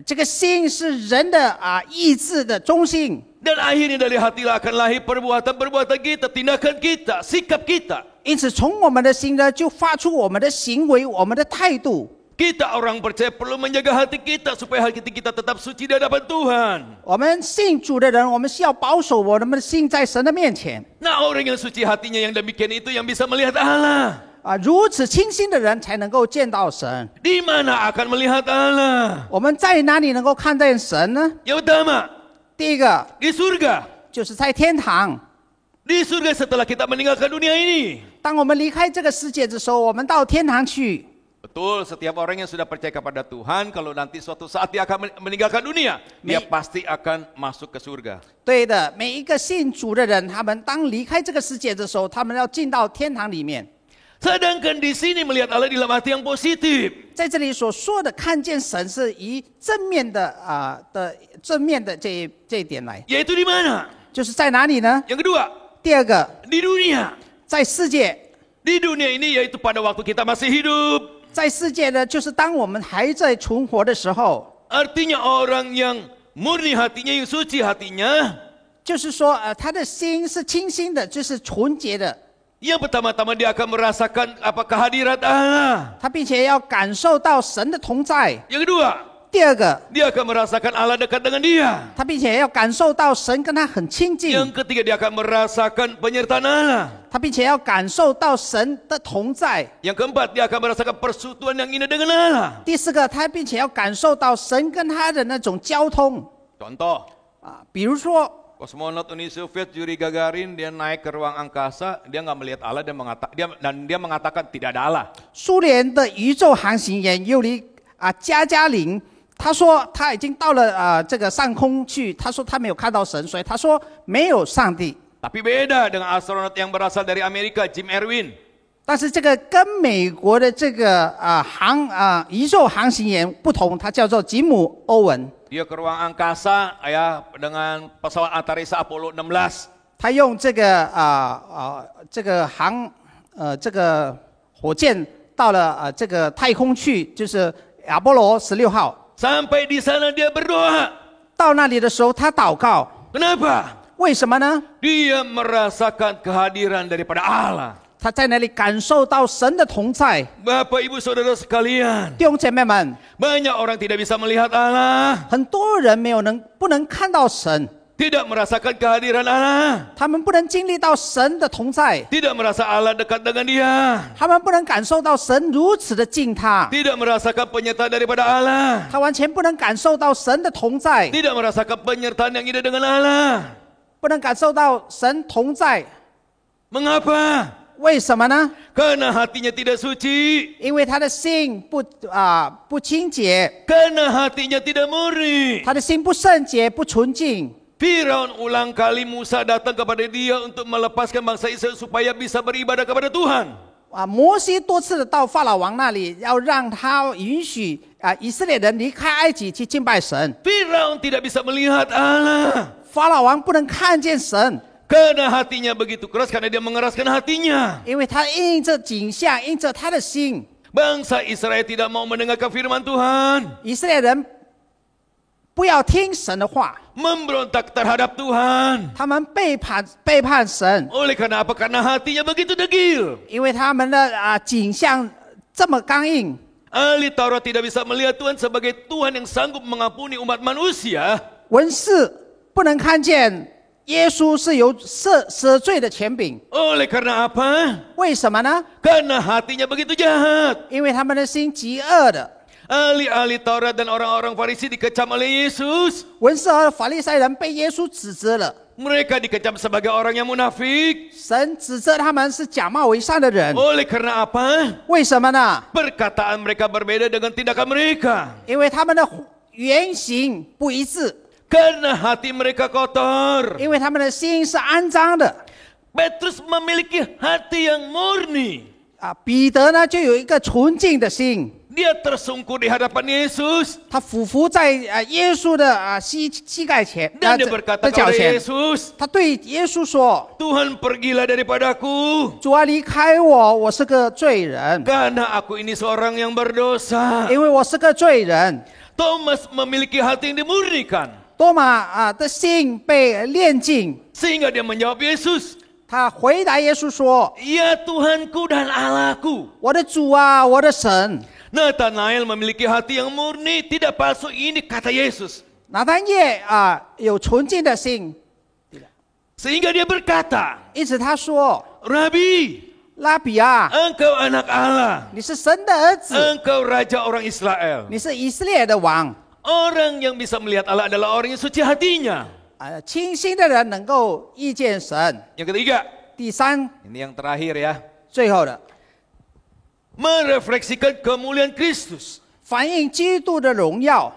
这个心是人的意志的中心 Dan akhirnya dari hatilah akan lahir perbuatan-perbuatan kita, tindakan kita, sikap kita. 因此从我们的心呢就发出我们的行为我们的态度 Kita orang percaya perlu menjaga hati kita supaya hati kita tetap suci di hadapan Tuhan. 我们信主的人我们需要保守我们的心在神的面前 Nah, orang yang suci hatinya yang demikian itu yang bisa melihat Allah. 如此清心的人才能够见到神 Di mana akan melihat Allah? 我们在哪里能够看见神呢？ Yang pertama, 第一个 di surga. 就是在天堂 Di surga setelah kita meninggalkan dunia ini. 当我们离开这个世界的时候我们到天堂去 Betul, setiap orang yang sudah percaya kepada Tuhan, kalau nanti suatu saat dia akan meninggalkan dunia, dia pasti akan masuk ke surga. 对的，每一个信主的人，他们当离开这个世界的时候，他们要进到天堂里面。 Sedangkan di sini melihat Allah dalam arti yang positif. 在这里所说的看见神是以正面的正面的这一点来， Yaitu di mana? 就是在哪里呢？ Yang kedua, 第二个， di dunia. 在世界， Di dunia ini yaitu pada waktu kita masih hidup. 在世界呢，就是当我们还在存活的时候， Artinya orang yang murni hatinya, yang suci hatinya, 就是说他的心是清新的，就是纯洁的， yang pertama-tama dia akan merasakan apa kehadirat Allah. 他并且要感受到神的同在。 Yang kedua, 第二个， dia akan merasakan Allah dekat dengan dia. 他并且要感受到神跟他很亲近。 Yang ketiga, dia akan merasakan penyertaan Allah. 他并且要感受到神的同在。 Yang keempat, dia akan merasakan persekutuan yang indah dengan Allah. 第四个，他并且要感受到神跟他的那种交通 Contoh, 比如说 kosmonot Uni Soviet Yuri Gagarin, dia naik ke ruang angkasa, dia nggak melihat Allah, dia mengatakan tidak ada Allah. 苏联的宇宙航行员尤里加加林，他说他已经到了这个上空去，他说他没有看到神，所以他说没有上帝。 Tapi beda dengan astronot yang berasal dari Amerika, Jim Erwin. 但是这个跟美国的这个宇宙航行员不同，他叫做吉姆·欧文。 Dia ke ruang angkasa ya dengan pesawat antariksa Apollo 16. 他用这个这个火箭到了这个太空去，就是亚波罗16号。 Sampai di sana dia berdoa. 到那里的时候，他祷告， Kenapa? 为什么呢？ Dia merasakan kehadiran daripada Allah. 他在那里感受到神的同在。 Bapak Ibu Saudara sekalian, 弟兄姐妹们， banyak orang tidak bisa melihat Allah, 很多人不能看到神， tidak merasakan kehadiran Allah, 他们不能经历到神的同在， tidak merasa Allah dekat dengan dia, 他们不能感受到神如此的近他， tidak merasakan penyertaan daripada Allah, 他完全不能感受到神的同在， tidak merasakan penyertaan yang indah dengan Allah. 不能感受到神同在。 Mengapa? 为什么呢？ Karena hatinya tidak suci, 因为他的心不清洁， karena hatinya tidak murni. 他的心不圣洁、不纯净。 Firaun ulang kali Musa datang kepada dia untuk melepaskan bangsa Israel supaya bisa beribadah kepada Tuhan. 摩西多次的到法老王那里，要让他允许以色列人离开埃及去敬拜神。 Firaun tidak bisa melihat Allah. 法老王不能看见神， Karena hatinya begitu keras, karena dia mengeraskan hatinya. 因为他因着景象，因着他的心， Bangsa Israel tidak mau mendengarkan firman Tuhan. 以色列人不要听神的话， memberontak terhadap Tuhan. 他们背叛神， Oleh karena apa? Karena hatinya begitu degil. 因为他们的景象这么刚硬。 Ahli Taurat tidak bisa melihat Tuhan sebagai Tuhan yang sanggup mengampuni umat manusia. 文士不能看见耶稣是有赦罪的权柄， Oleh karena apa? 为什么呢？ Karena hatinya begitu jahat. 因为他们的心极恶的。 Ahli-ahli Taurat dan orang-orang Farisi dikecam oleh Yesus. 文士和法利赛人被耶稣指责了， Mereka dikecam sebagai orang yang munafik. 神指责他们是假冒为善的人， Oleh karena apa? 为什么呢？ Perkataan mereka berbeda dengan tindakan mereka. 因为他们的言行不一致， Karena hati mereka kotor. 因为他们的心是肮脏的。 Petrus memiliki hati yang murni. 彼得呢就有一个纯净的心， Dia tersungkur di hadapan Yesus. 他俯伏在耶稣的膝盖前 Dan dia berkata 的脚 kepada 前， Yesus, 他对耶稣说 Tuhan pergilah daripadaku. 主啊，离开我，我是个罪人， Karena aku ini seorang yang berdosa. 因为我是个罪人。 Thomas memiliki hati yang dimurnikan. 多马的心被炼净， Sehingga dia menjawab Yesus, 他回答耶稣说 Ya Tuhanku dan Allahku. 我的主啊，我的神。 Nathanael memiliki hati yang murni, tidak palsu. Ini kata Yesus. 拿单叶有纯净的心， Sehingga dia berkata, 因此他说 Rabi, 拉比啊， engkau anak Allah. 你是神的儿子， Engkau raja orang Israel. 你是以色列的王。 Orang yang bisa melihat Allah adalah orang yang suci hatinya. 清心的人能够遇见神。 Yang ketiga, 第三， ini yang terakhir ya. 最后的 Merefleksikan kemuliaan Kristus. 反映基督的荣耀。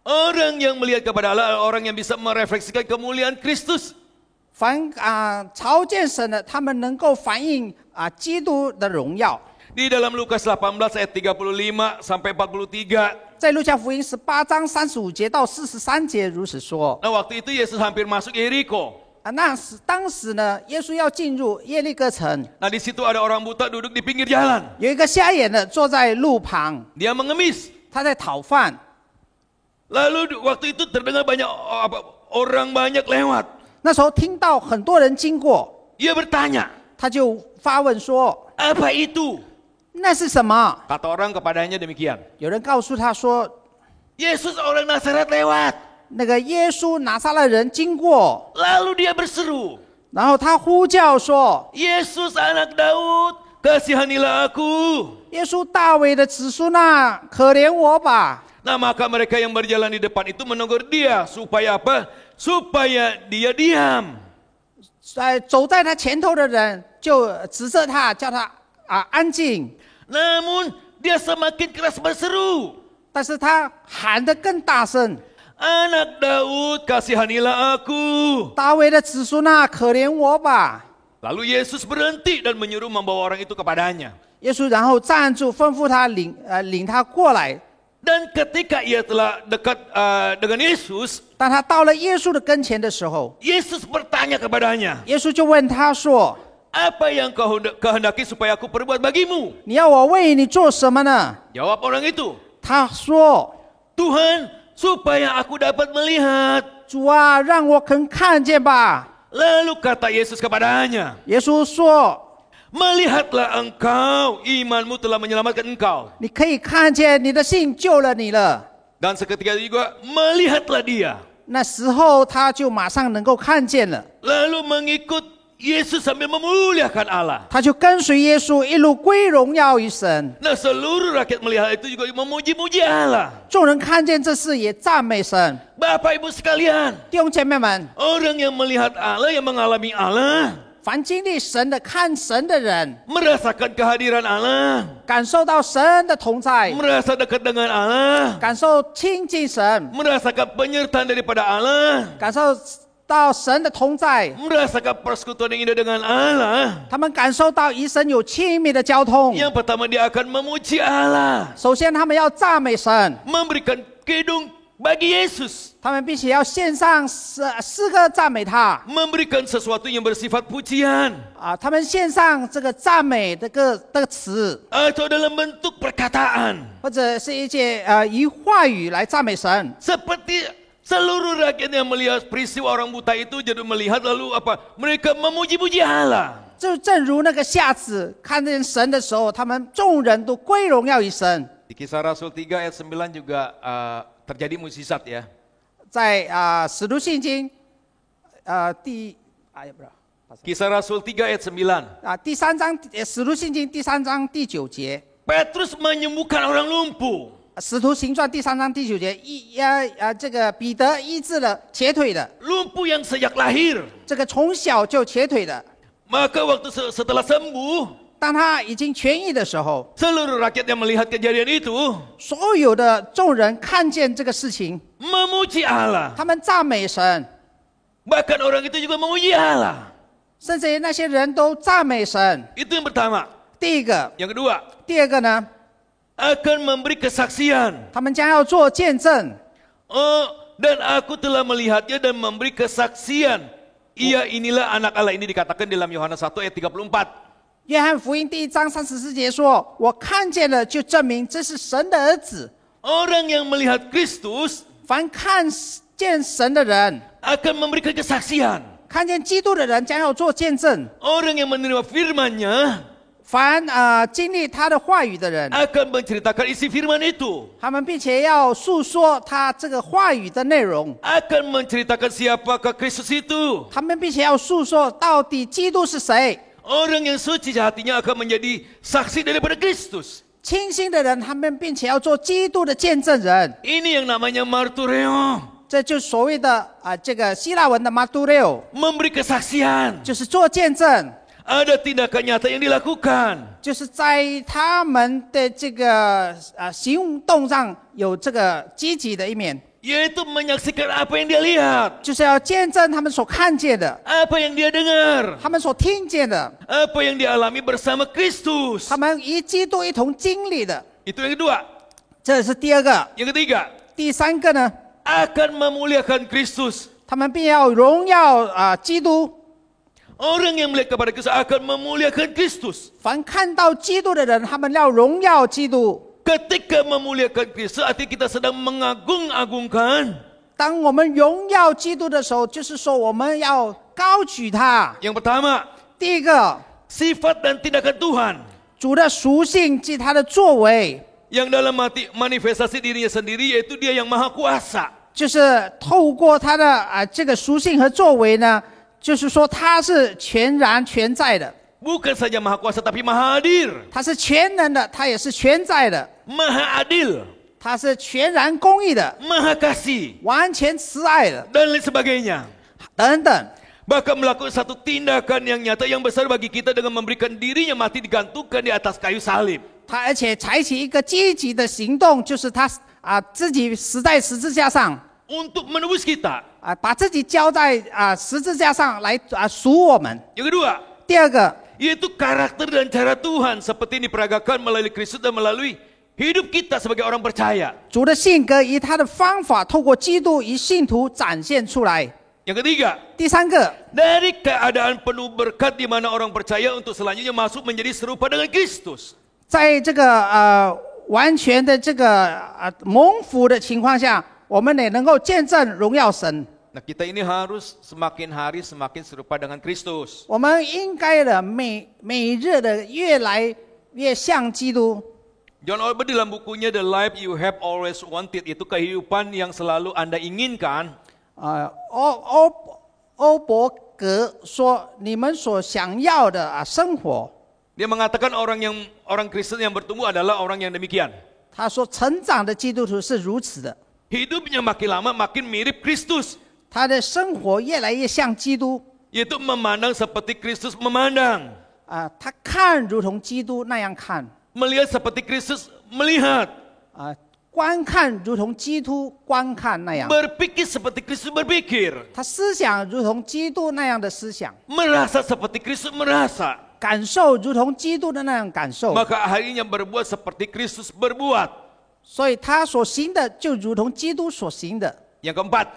Orang yang melihat kepada Allah adalah orang yang bisa merefleksikan kemuliaan Kristus. 朝见神的，他们能够反映基督的荣耀。 Di dalam Lukas 18 ayat 35 sampai 43. 在路加福音18章35节到43节如此说。 Nah, waktu itu Yesus hampir masuk Yeriko. 当时呢，耶稣要进入耶利哥城， Nah, di situ ada orang buta duduk di pinggir jalan. 有一个瞎眼的坐在路旁， Dia mengemis. 他在讨饭。 Lalu waktu itu terdengar orang banyak lewat. 那时候听到很多人经过， Ia bertanya, 他就发问说 apa itu? 那是什么？ Kata orang kepadanya demikian. 有人告诉他说 Yesus orang Nazaret lewat. 那个耶稣拿撒勒人经过， Lalu dia berseru, 然后他呼叫说 Yesus anak Daud, kasihanilah aku. 耶稣大卫的子孙啊，可怜我吧。 Nah, maka mereka yang berjalan di depan itu menegur dia. Supaya apa? Supaya dia diam. 走在他前头的人就指责他，叫他安静。 Namun dia semakin keras berseru. 但是他喊得更大声， Anak Daud, kasihanilah aku. 大卫的子孙啊，可怜我吧。 Lalu Yesus berhenti dan menyuruh membawa orang itu kepadanya. 耶稣然后站住，吩咐他领他过来。 Dan ketika ia telah dekat dengan Yesus, 当他到了耶稣的跟前的时候， Yesus bertanya kepadanya, 耶稣就问他说 apa yang kau kehendaki supaya aku perbuat bagimu? 你要我为你做什么呢？ Jawab orang itu, 他说 Tuhan, supaya aku dapat melihat. 主啊，让我肯看见吧。 Lalu kata Yesus kepadanya, 耶稣说 melihatlah engkau, imanmu telah menyelamatkan engkau. 你可以看见你的信救了你了。 Dan seketika juga melihatlah dia. 那时候他就马上能够看见了， Lalu mengikut Yesus sambil memuliakan Allah. 他就跟随耶稣一路归荣耀于神。 Nah, seluruh rakyat melihat itu juga memuji-muji Allah. 众人看见这事也赞美神。 Bapak Ibu sekalian, 弟兄姐妹们， orang yang melihat Allah, yang mengalami Allah, 凡经历神的看神的人， merasakan kehadiran Allah, 感受到神的同在， merasa dekat dengan Allah, 感受亲近神， merasakan penyertaan daripada Allah, 感受到神的同在， merasakan persekutuan yang indah dengan Allah. 他们感受到与神有亲密的交通。 Yang pertama dia akan memuji Allah, 首先，他们要赞美神， memberikan kidung bagi Yesus, 他们并且要献上诗歌赞美他。 memberikan sesuatu yang bersifat pujian 他们献上这个赞美的个词， atau dalam bentuk perkataan, 或者是一些以话语来赞美神。 seperti Seluruh rakyat yang melihat peristiwa orang buta itu jadi melihat lalu apa? Mereka memuji-puji Allah. 就正如那个瞎子看见神的时候，他们众人都归荣耀于神。 Di Kisah Rasul 3 ayat 9 juga terjadi mukjizat ya. 在使徒信经Kisah Rasul 3 ayat 9. 第3章使徒信经第3章第9节， Petrus menyembuhkan orang lumpuh. 使徒行传第3章第9节，这个彼得医治了瘸腿的， Lumpuh yang sejak lahir. 这个从小就瘸腿的， Maka waktu setelah sembuh, 当他已经痊愈的时候， seluruh rakyat yang melihat kejadian itu 所有的众人看见这个事情， memuji Allah. 他们赞美神， Bahkan orang itu juga memuji Allah. 甚至于那些人都赞美神。 Itu yang pertama. 第一个， Yang kedua, 第二个呢， akan memberi kesaksian. 他们将要做见证。 Dan aku telah melihatnya dan memberi kesaksian. Ia inilah anak Allah, ini dikatakan dalam Yohanes 1 ayat 34. 约翰福音第1章34节说：“我看见了，就证明这是神的儿子。 Orang yang melihat Kristus 凡看见神的人， akan memberikan kesaksian. 看见基督的人，将要做见证。 Orang yang menerima firman-Nya 凡经历他的话语的人， akan menceritakan isi firman itu. 他们并且要诉说他这个话语的内容， Akan menceritakan siapakah Kristus itu. 他们并且要诉说到底基督是谁。 Orang yang suci hatinya akan menjadi saksi daripada Kristus. 清心的人，他们并且要做基督的见证人。 Ini yang namanya martureo. 这就是所谓的这个希腊文的 martureo， Memberi kesaksian. 就是做见证。 Ada tindakan nyata yang dilakukan. 就是在他们的这个行动上有这个积极的一面， Yaitu menyaksikan apa yang dia lihat. 就是要见证他们所看见的， Apa yang dia dengar. 他们所听见的， Apa yang dia alami bersama Kristus. 他们与基督一同经历的。 Itu yang kedua. 这是第二个。 Yang ketiga. 第三个呢， Akan memuliakan Kristus. 他们并要荣耀基督。 Orang yang melihat kepada Kristus akan memuliakan Kristus. 凡看到基督的人，他们要荣耀基督。 Ketika memuliakan Kristus, artinya kita sedang mengagung-agungkan. 当我们荣耀基督的时候，就是说我们要高举他。 Yang pertama, 第一个， sifat dan tindakan Tuhan. 主的属性及他的作为。 Yang dalam manifestasi dirinya sendiri, yaitu dia yang maha kuasa. 就是透过他的这个属性和作为呢，就是说他是全然全在的， Bukan saja maha kuasa, tapi maha hadir. 他是全能的，他也是全在的， Maha adil. 他是全然公义的， Maha kasih. 完全慈爱的， Dan lain sebagainya. 等等。 Bahkan melakukan satu tindakan yang nyata yang besar bagi kita dengan memberikan dirinya mati digantungkan di atas kayu salib. 他而且采取一个积极的行动，就是他自己死在十字架上， Untuk menebus kita. 把自己交在十字架上来赎我们。 Yang kedua, 第二个， yaitu karakter dan cara Tuhan seperti yang diperagakan melalui Kristus dan melalui hidup kita sebagai orang percaya. 主的性格以他的方法，透过基督与信徒展现出来。 Yang ketiga, 第三个， dari keadaan penuh berkat di mana orang percaya untuk selanjutnya masuk menjadi serupa dengan Kristus. 在这个完全的这个蒙福的情况下，我们也能够见证荣耀神。 Nah, kita ini harus semakin hari semakin serupa dengan Kristus. 我们应该的每日的越来越像基督。 John Ortberg dalam bukunya The Life You Have Always Wanted, itu kehidupan yang selalu Anda inginkan. 欧伯格说：“你们所想要的生活。” Dia mengatakan orang Kristen yang bertumbuh adalah orang yang demikian. 他说：“成长的基督徒是如此的， Hidupnya makin lama makin mirip Kristus. 他的生活越来越像基督。 Yaitu memandang seperti Kristus memandang. 他看如同基督那样看， Melihat seperti Kristus melihat. 观看如同基督观看那样， Berpikir seperti Kristus berpikir. 他思想如同基督那样的思想， Merasa seperti Kristus merasa. 感受如同基督的那样感受。 Maka akhirnya berbuat seperti Kristus berbuat. 所以他所行的就如同基督所行的。 Yang keempat,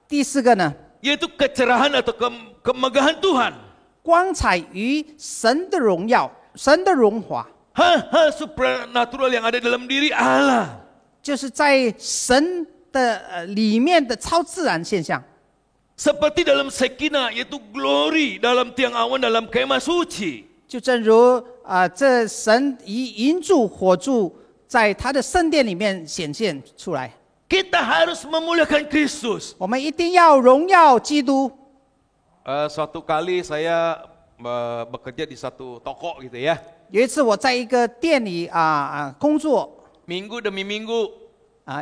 第四个呢， yaitu kecerahan atau kemegahan Tuhan. 光彩与神的荣耀、神的荣华， Hal-hal supranatural yang ada dalam diri Allah. 就是在神的里面的超自然现象。 Seperti dalam Shekinah, yaitu glory dalam tiang awan dalam kemah suci. 就正如这神以银柱火柱在他的圣殿里面显现出来。 Kita harus memuliakan Kristus. 我们一定要荣耀基督。 Suatu kali saya bekerja di satu toko gitu ya. 有一次我在一个店里工作， Minggu demi minggu,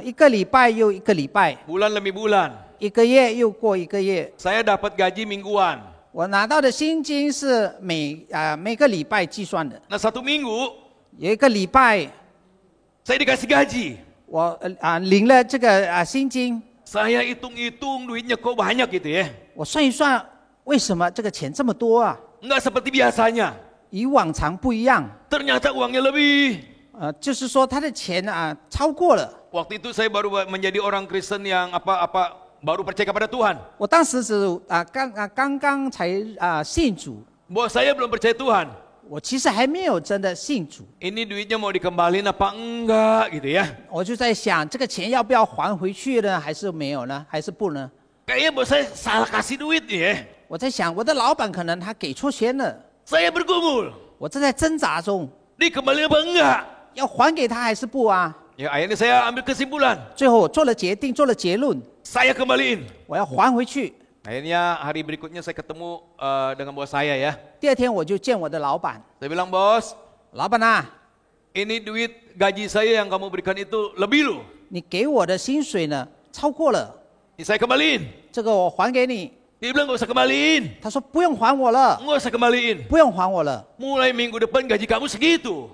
一个礼拜又一个礼拜， bulan demi bulan. 一个月又过一个月。 Saya dapat gaji mingguan. 我拿到的薪金是每个礼拜计算的。 Nah, satu minggu 有一个礼拜， saya dikasih gaji. 我领了这个薪金， Saya hitung-hitung duitnya kok banyak gitu ya. 我算一算，为什么这个钱这么多啊？ Enggak seperti biasanya. 与往常不一样。 Ternyata uangnya lebih. 就是说他的钱超过了。 Waktu itu saya baru menjadi orang Kristen yang baru percaya kepada Tuhan. 我当时只刚刚才信主， Bahwa saya belum percaya Tuhan. 我其实还没有真的信主。 Ini duitnya mau dikembalin apa enggak gitu ya. 我就在想，这个钱要不要还回去呢？还是没有呢？还是不呢？ Kayaknya bahwa saya salah kasih duit nih ya. 我在想，我的老板可能他给错钱了， Saya bergumul. 我正在挣扎中， Dikembalin apa enggak? 要还给他还是不啊？ Ya akhirnya saya ambil kesimpulan. 最后我做了决定，做了结论， Saya kembaliin. 我要还回去。 Akhirnya hari berikutnya saya ketemu dengan bos saya ya. 第二天我就见我的老板， Saya bilang, bos, 老板啊， ini duit gaji saya yang kamu berikan itu lebih loh. 你给我的薪水呢超过了， Ini saya kembaliin. 这个我还给你。 Dia bilang, gak usah kembaliin. 他说不用还我了， Nggak usah kembaliin. 不用还我了。 Mulai minggu depan gaji kamu segitu.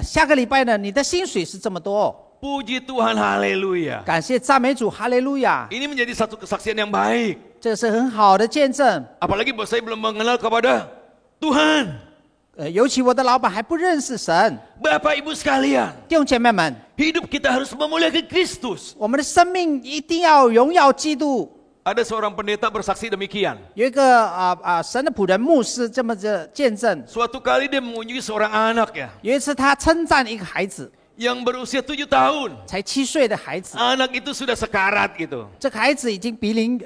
下个礼拜呢，你的薪水是这么多。 Puji Tuhan, haleluya. 感谢赞美主，哈利路亚！ Ini menjadi satu kesaksian yang baik. 这是很好的见证。 Apalagi bos saya belum mengenal kepada Tuhan. 尤其我的老板还不认识神。 Bapak Ibu sekalian, 弟兄姐妹们， hidup kita harus memuliakan Kristus. 我们的生命一定要荣耀基督。 Ada seorang pendeta bersaksi demikian. 有一个神的仆人牧师这么的见证， Suatu kali dia mengunjungi seorang anak ya, 有一次他称赞一个孩子， yang berusia 7 tahun. 才7岁的孩子， Anak itu sudah sekarat gitu. 这个孩子已经濒临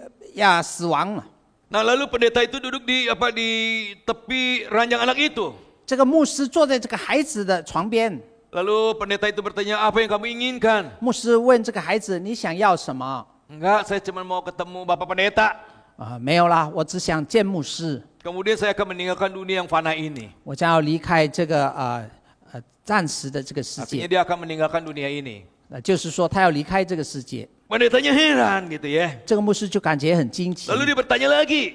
死亡了。 Nah lalu pendeta itu duduk di tepi ranjang anak itu. 这个牧师坐在这个孩子的床边， Lalu pendeta itu bertanya, apa yang kamu inginkan? 牧师问这个孩子：“你想要什么 Enggak, saya cuma mau ketemu Bapak Pendeta. ？”没有啦，我只想见牧师， Kemudian saya akan meninggalkan dunia yang fana ini. 我将要离开这个暂时的这个世 Artinya 界。 dia akan meninggalkan dunia ini. 就是说他要离开这个世界。 Pendetanya heran gitu ya. 这个牧师就感觉很惊奇， Lalu dia bertanya lagi,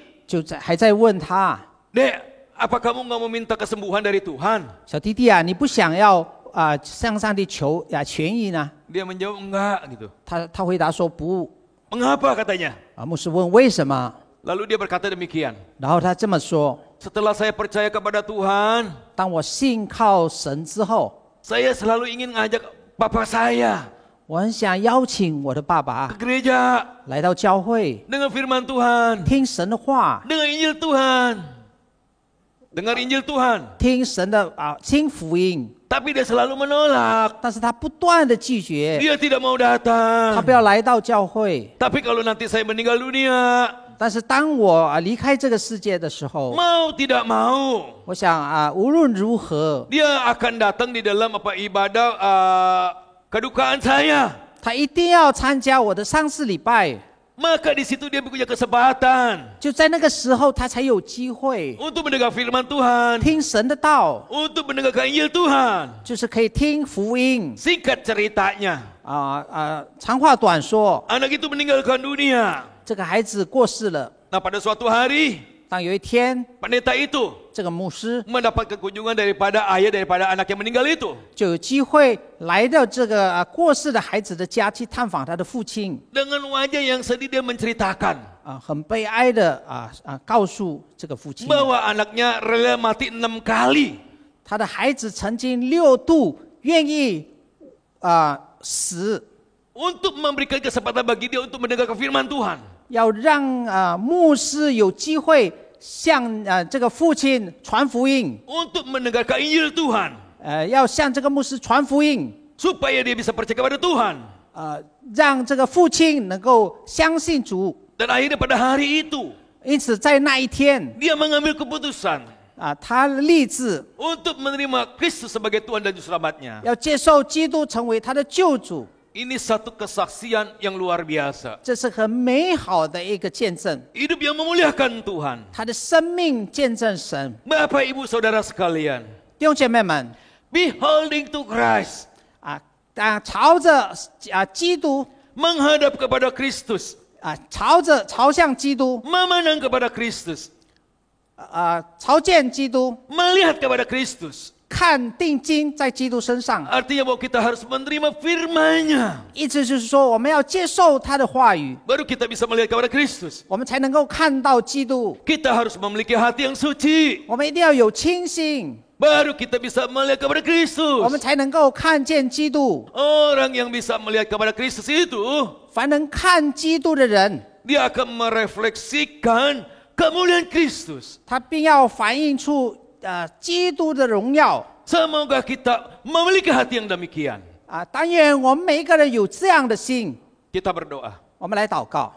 还在问他 Dek, apa kamu nggak mau minta kesembuhan dari Tuhan? 小弟弟啊，你不想要向上帝求痊愈呢？ Dia menjawab enggak gitu. 他回答说不。 Mengapa katanya? 牧师问为什么， Lalu dia berkata demikian. 然后他这么说： Setelah saya percaya kepada Tuhan, 当我信靠神之后， saya selalu ingin ngajak papa saya 我很想邀请我的爸 ke 爸 gereja 来到教会， dengar firman Tuhan, 听神的话， dengar Injil Tuhan, dengar Injil Tuhan. 听神的听福音。 Tapi dia selalu menolak. 但是他不断的拒绝， Dia tidak mau 他 datang. 不要来到教会。 Tapi kalau nanti saya meninggal dunia, 但是当我离开这个世界的时候， mau tidak mau, 我想无论如何， dia akan datang di dalam ibadah kedukaan saya. 他一定要参加我的丧事礼拜。 Maka di situ dia punya kesempatan 就在那个时候，他才有机会 untuk mendengar firman Tuhan, 听神的道， untuk mendengarkan Injil Tuhan. 就是可以听福音。 Singkat ceritanya, 长话短说， anak itu meninggalkan dunia. 这个孩子过世了。 Nah pada suatu hari, 当有一天， pendeta itu 这个牧师 mendapatkan kunjungan daripada anak yang meninggal itu. 就有机会来到这个过世的孩子的家去探访他的父亲。 Dengan wajah yang sedih dia menceritakan 很悲哀的告诉这个父亲， bahwa anaknya rela mati 6 kali. 他的孩子曾经6度愿意死， untuk memberikan kesempatan bagi dia untuk mendengarkan firman Tuhan. 要让牧师有机会向这个父亲传福音， Untuk mendengarkan Injil Tuhan. 要向这个牧师传福音， Supaya dia bisa percaya kepada Tuhan. 让这个父亲能够相信主。 Dan akhirnya pada hari itu 因此在那一天 dia mengambil keputusan 他立志 untuk menerima Kristus sebagai Tuhan dan Juru Selamatnya. 要接受基督成为他的救主。 Ini satu kesaksian yang luar biasa. 这是很美好的一个见证， Hidup yang memuliakan Tuhan. 他的生命见证神。 Bapak Ibu Saudara sekalian, 弟兄姐妹们 beholding to Christ, 朝着基督 menghadap kepada Kristus, 朝向基督 memandang kepada Kristus, 朝见基督， melihat kepada Kristus. 看定睛在基督身上。 Artinya bahwa kita harus menerima firman-Nya. 意思就是说，我们要接受他的话语， Baru kita bisa melihat kepada Kristus. 我们才能够看到基督。 Kita harus memiliki hati yang suci. 我们一定要有清心， Baru kita bisa melihat kepada 我们 Kristus. 才能够看见基督。 Orang yang bisa melihat kepada Kristus itu, 凡能看基督的人， dia akan merefleksikan kemuliaan Kristus. 他并要反映出基督的荣耀。 Semoga kita memiliki hati yang demikian. 但愿我们每一个人有这样的心。 Kita berdoa. 我们来祷告，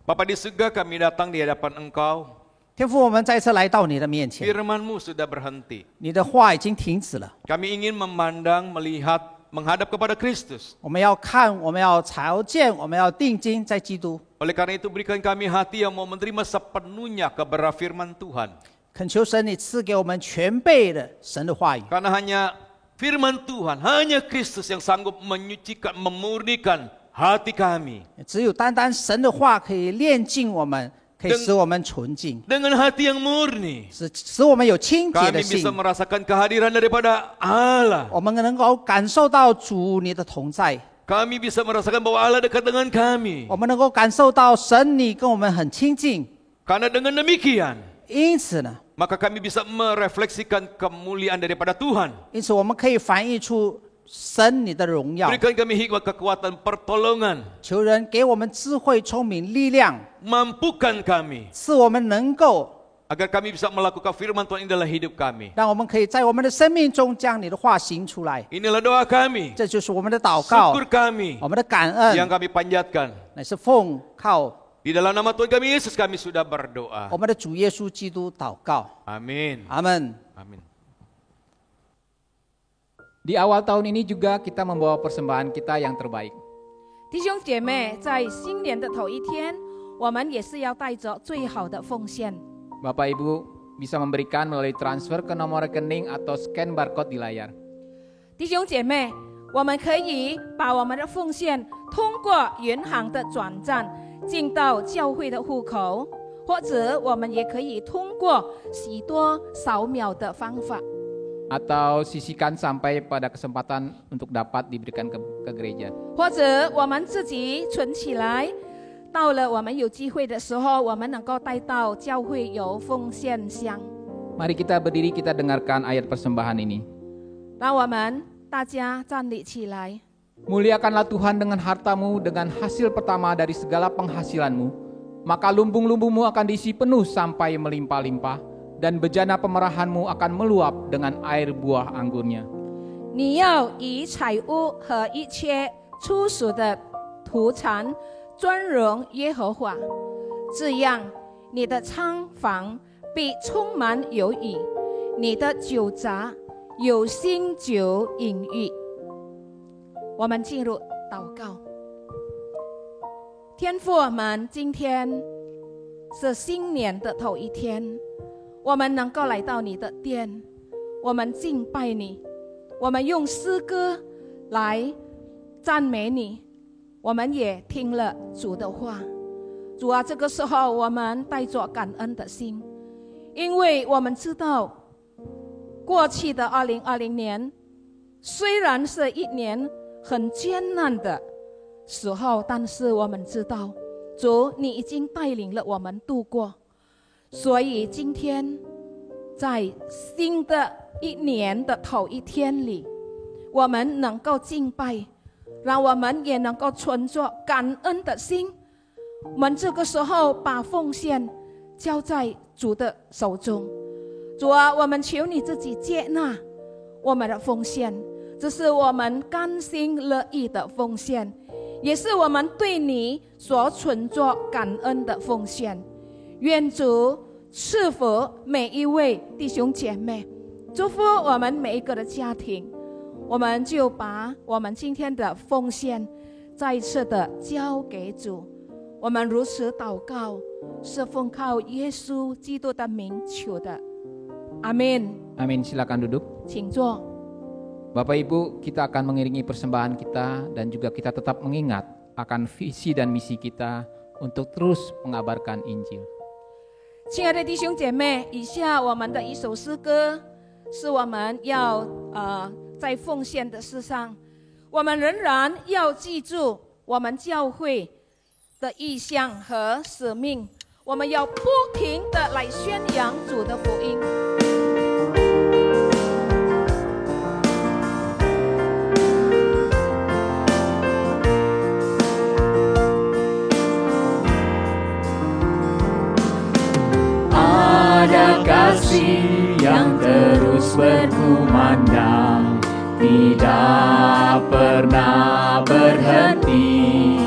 Bapa di surga, kami datang di hadapan Engkau. 天父，我们再次来到你的面前， Firman-Mu sudah berhenti. 你的话已经停止了。 Kami ingin memandang, melihat, menghadap kepada Kristus. 我们要看，我们要朝见，我们要定睛在基督。 Oleh karena itu berikan kami hati yang mau menerima sepenuhnya kebenaran firman Tuhan. 恳求神，你赐给我们全备的神的话语。 Karena hanya firman Tuhan, hanya Kristus yang sanggup menyucikan, memurnikan hati kami. 只有单单神的话可以炼净我们，可以使我们纯净， Dengan hati yang murni, 使我们有清洁的 kami 心 bisa。merasakan kehadiran daripada Allah. 我们能够感受到主你的同在， Kami bisa merasakan bahwa Allah dekat dengan kami. 我们能够感受到神你跟我们很亲近。 Karena dengan demikian, 因此呢， maka kami bisa merefleksikan kemuliaan daripada Tuhan. 因此我们可以反映出神你的荣耀。 Berikan kami hikmat, kekuatan, pertolongan. 求人给我们智慧、聪明、力量， Mampukan kami 使我们能够 agar kami bisa melakukan firman Tuhan ini dalam hidup kami. 让我们可以在我们的生命中将你的话行出来。 Inilah doa kami, 这就是我们的祷告， syukur kami 我们的感 yang 恩， kami panjatkan. 乃是奉靠 Di dalam nama Tuhan kami Yesus kami sudah berdoa. 我们的主耶稣基督祷告。 Amin. 阿门。 Amin. Di awal tahun ini juga kita membawa persembahan kita yang terbaik. 弟兄姐妹，在新年的头一天，我们也是要带着最好的奉献。 Bapak Ibu bisa memberikan melalui transfer ke nomor rekening atau scan barcode di layar. 弟兄姐妹，我们可以把我们的奉献通过银行的转账进到教会的户口，或者我们也可以通过许多扫描的方法， Atau sisihkan sampai pada kesempatan untuk dapat diberikan ke gereja. 或者我们自己存起来，到了我们有机会的时候，我们能够带到教会有奉献箱。 Mari kita berdiri, kita dengarkan ayat persembahan ini. 让我们大家站立起来。 Muliakanlah Tuhan dengan hartamu, dengan hasil pertama dari segala penghasilanmu. Maka lumbung-lumbungmu akan diisi penuh sampai melimpah-limpah, dan bejana pemerahanmu akan meluap dengan air buah anggurnya. 你要以财物和一切出属的土产尊荣耶和华，这样你的仓房必充满有余，你的酒闸有新酒饮誉。我们进入祷告。天父，我们今天是新年的头一天，我们能够来到你的殿，我们敬拜你，我们用诗歌来赞美你，我们也听了主的话。主啊，这个时候我们带着感恩的心，因为我们知道过去的2020年虽然是一年很艰难的时候，但是我们知道主你已经带领了我们度过，所以今天在新的一年的头一天里，我们能够敬拜，让我们也能够存着感恩的心。我们这个时候把奉献交在主的手中。主啊，我们求你自己接纳我们的奉献，这是我们甘心乐意的奉献，也是我们对你所存着感恩的奉献。愿主赐福每一位弟兄姐妹，祝福我们每一个的家庭。我们就把我们今天的奉献再一次的交给主。我们如此祷告，是奉靠耶稣基督的名求的。阿们。 Amin. Silakan duduk. 请坐。 Bapak Ibu, kita akan mengiringi persembahan kita dan juga kita tetap mengingat akan visi dan misi kita untuk terus mengabarkan Injil. 亲爱的弟兄姐妹，以下我们的一首诗歌，是我们要在奉献的事上，我们仍然要记住我们教会的意向和使命，我们要不停的来宣扬主的福音。 Ada kasih yang terus berkumandang, tidak pernah berhenti.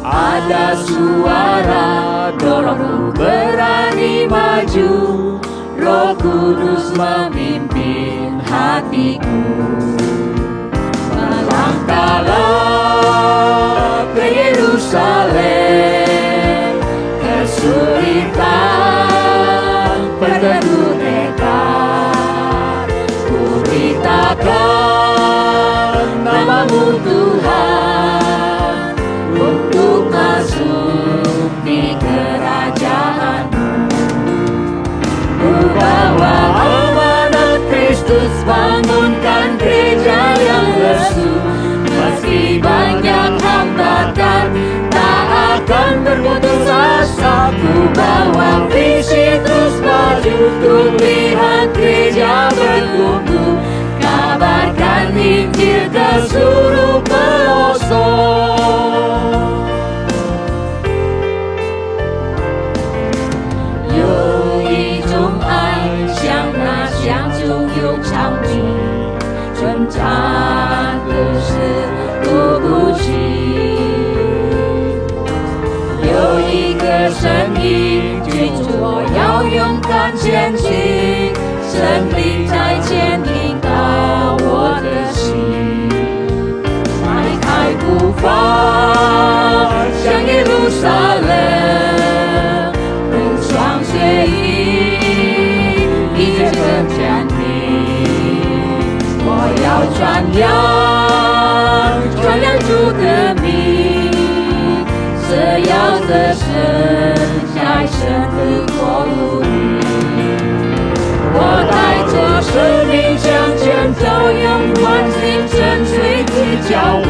Ada suara dorongku berani maju, Roh Kudus memimpin hatiku. Melangkahlah ke Yerusalem, kesulitan berteduh dekat, ku beritakan nama-Mu Tuhan, untuk masuk di kerajaan-Mu. Ku bawa amanat Kristus, bangunkan gereja yang lesu, meski banyak hambatan, tak akan berputus asa. Ku bawa visi terus maju, untuk lihat gereja bertumbuh, kabarkan Injil ke seluruh pelosok. Yo一种爱像那香就有长距，春战的是不顾忌。有一个声音追逐我，要勇敢前行，胜利在前引导我的心，迈开步伐向耶路撒冷，不双血衣，一切更坚定。我要传扬主的名，这要得胜在神的国度里。我带着生命向前走，用欢欣跟随主教会。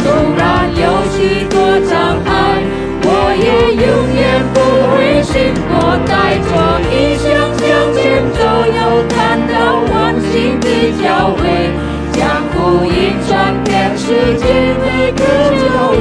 纵然有许多障碍，我也永远不灰心。我带着异象向前走，要看到万心的教会，将福音传遍世界每个角落。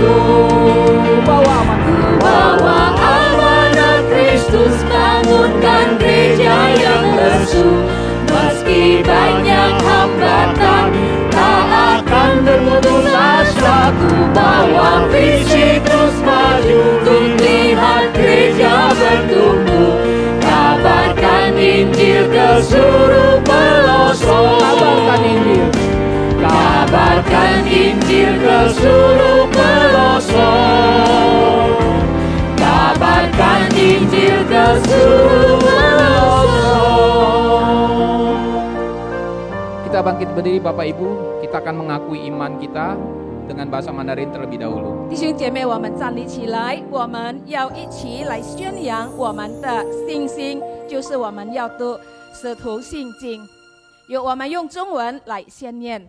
Bawa amanat Kristus, bangunkan gereja yang lesu, meski banyak hambatan, tak akan berputus asa. Ku bawa visi terus maju, untuk lihat gereja bertumbuh, kabarkan Injil ke seluruh pelosok. Kabarkan Injil, kabarkan Injil ke seluruh pelosok, kabarkan Injil ke seluruh pelosok. Kita bangkit berdiri Bapak Ibu, kita akan mengakui iman kita dengan bahasa Mandarin terlebih dahulu. 弟兄姐妹，我们站立起来，我们要一起来宣扬我们的信心，就是我们要读使徒信经。我们用中文来宣念：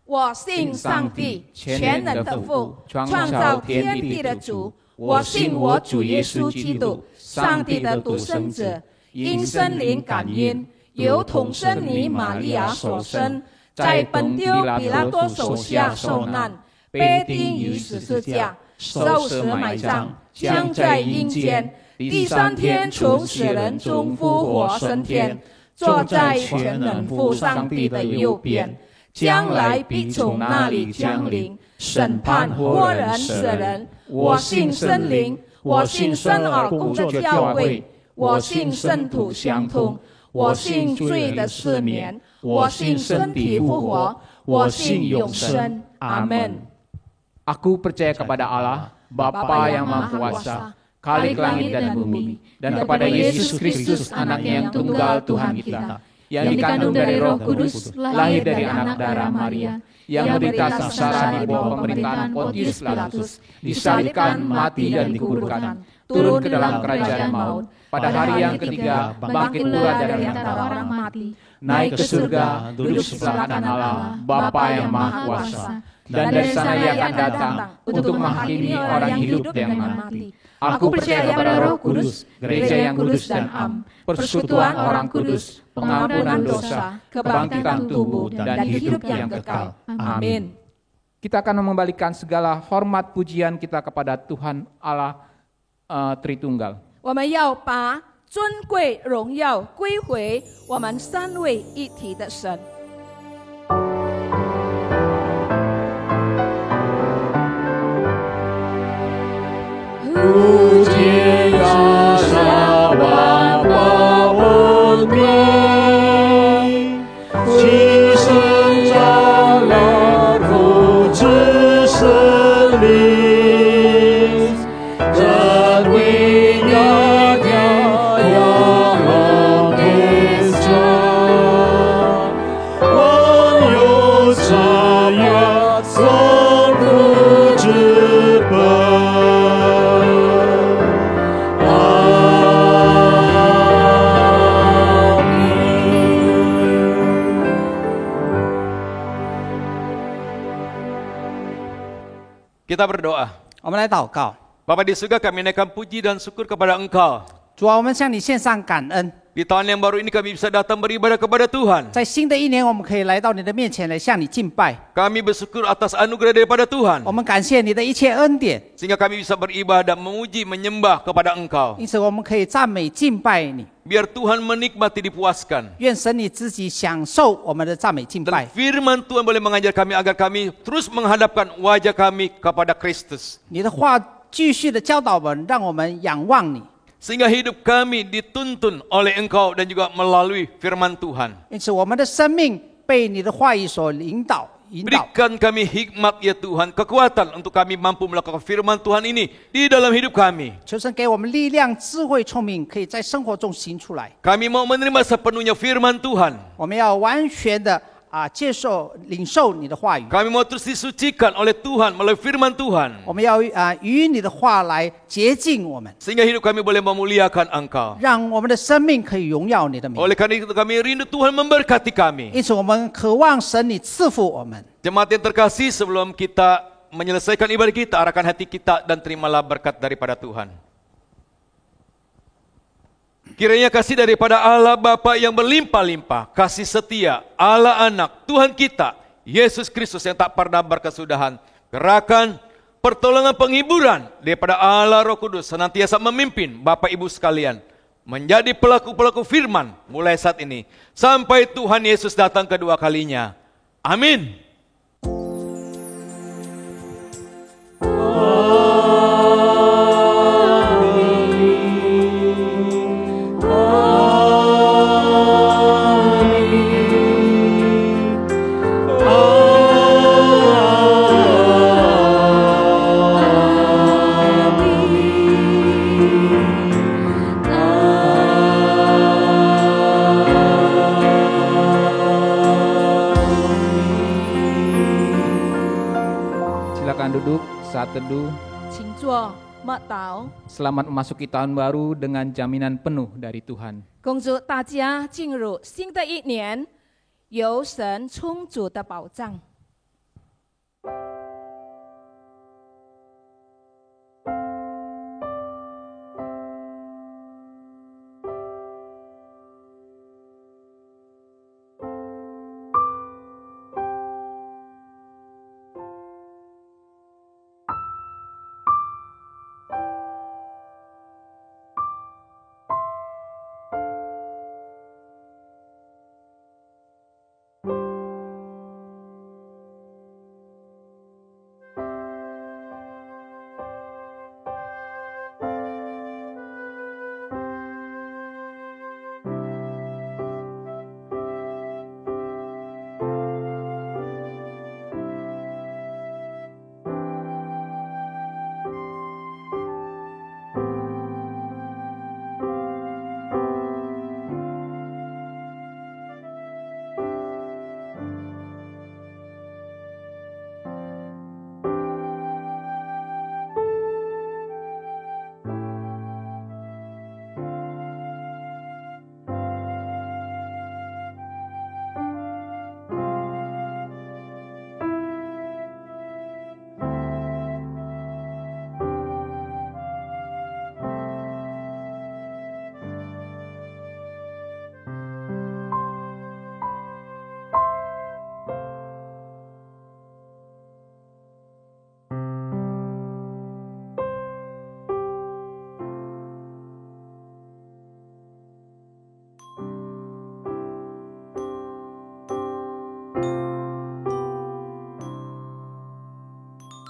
我信上帝，全能的父，创造天地的主。我信我主耶稣基督，上帝的独生子，因圣灵感孕，由童贞女玛利亚所生，在本丢比拉多手下受难，被钉于十字架，受死埋葬，降在阴间，第三天从死人中复活升天，坐在全能父上帝的右边，将来必从那里降临，审判活人死人。我信圣灵，我信圣而公的教会，我信圣土相通，我信罪的赦免，我信身体复活，我信永生。阿门。 Aku percaya kepada Allah, Bapa yang Maha Kuasa, Khalik langit dan bumi, dan kepada Yesus Kristus, Anaknya yang tunggal Tuhan kita, yang dikandung dari Roh Kudus, lahir dari anak darah Maria, yang menderita sengsara di bawah pemerintahan Pontius Pilatus, disalibkan, mati dan dikuburkan, turun ke dalam kerajaan maut. Pada hari yang ketiga, bangkit pula dari antara orang mati, naik ke surga, duduk sebelah kanan Allah, Bapa yang Maha Kuasa. Dan dari sana ia akan datang untuk menghakimi orang hidup dan mati. Aku percaya kepada Roh Kudus, gereja yang kudus dan am, persekutuan orang kudus, pengampunan dosa, kebangkitan tubuh, dan hidup yang kekal. Amin. Kita akan mengembalikan segala hormat pujian kita kepada Tuhan Allah Tritunggal. 我们要把尊贵荣耀归回我们三位一体的神。 Puji rasa Bapa penting, 齐声赞美父子圣灵，真理要天下，万有之源，从父之本。 Kita berdoa. 我们来祷告， Bapa di surga, kami naikkan puji dan syukur kepada Engkau. 主啊，我们向你献上感恩。 Di tahun yang baru ini kami bisa datang beribadah kepada Tuhan. 在新的一年，我们可以来到你的面前来向你敬拜。 Kami bersyukur atas anugerah daripada Tuhan. 我们感谢你的一切恩典， Sehingga kami bisa beribadah, memuji, menyembah kepada Engkau. 因此我们可以赞美敬拜你。 Biar Tuhan menikmati, dipuaskan. 愿神你自己享受我们的赞美敬 Dan 拜。 firman Tuhan boleh mengajar kami agar kami terus menghadapkan wajah kami kepada Kristus. 你的话继续的教导我们，让我们仰望你。 Sehingga hidup kami dituntun oleh Engkau dan juga melalui firman Tuhan. 因此，我们的生命被你的话语所引导。 Berikan kami hikmat ya Tuhan, kekuatan untuk kami mampu melakukan firman Tuhan ini di dalam hidup kami. 求神给我们力量、智慧、聪明，可以在生活中行出来。 Kami mau menerima sepenuhnya firman Tuhan. 我们要完全的接受、领受你的话语。 Kami mau terus disucikan oleh Tuhan melalui firman Tuhan. 我们要与你的话来洁净我们， Sehingga hidup kami boleh memuliakan Engkau. 让我们的生命可以荣耀你的名。 Oleh karena itu kami rindu Tuhan memberkati kami. 因此，我们渴望神你赐福我们。 Jemaat yang terkasih, sebelum kita menyelesaikan ibadah kita, arahkan hati kita dan terimalah berkat daripada Tuhan. Kiranya kasih daripada Allah Bapa yang berlimpah-limpah, kasih setia Allah Anak, Tuhan kita, Yesus Kristus yang tak pernah berkesudahan, gerakan, pertolongan, penghiburan daripada Allah Roh Kudus senantiasa memimpin Bapak Ibu sekalian menjadi pelaku-pelaku firman mulai saat ini sampai Tuhan Yesus datang kedua kalinya. Amin. Duduk saat teduh. 请坐，默祷。 Selamat memasuki tahun baru dengan jaminan penuh dari Tuhan. 恭祝大家进入新的一年，有神充足的保障。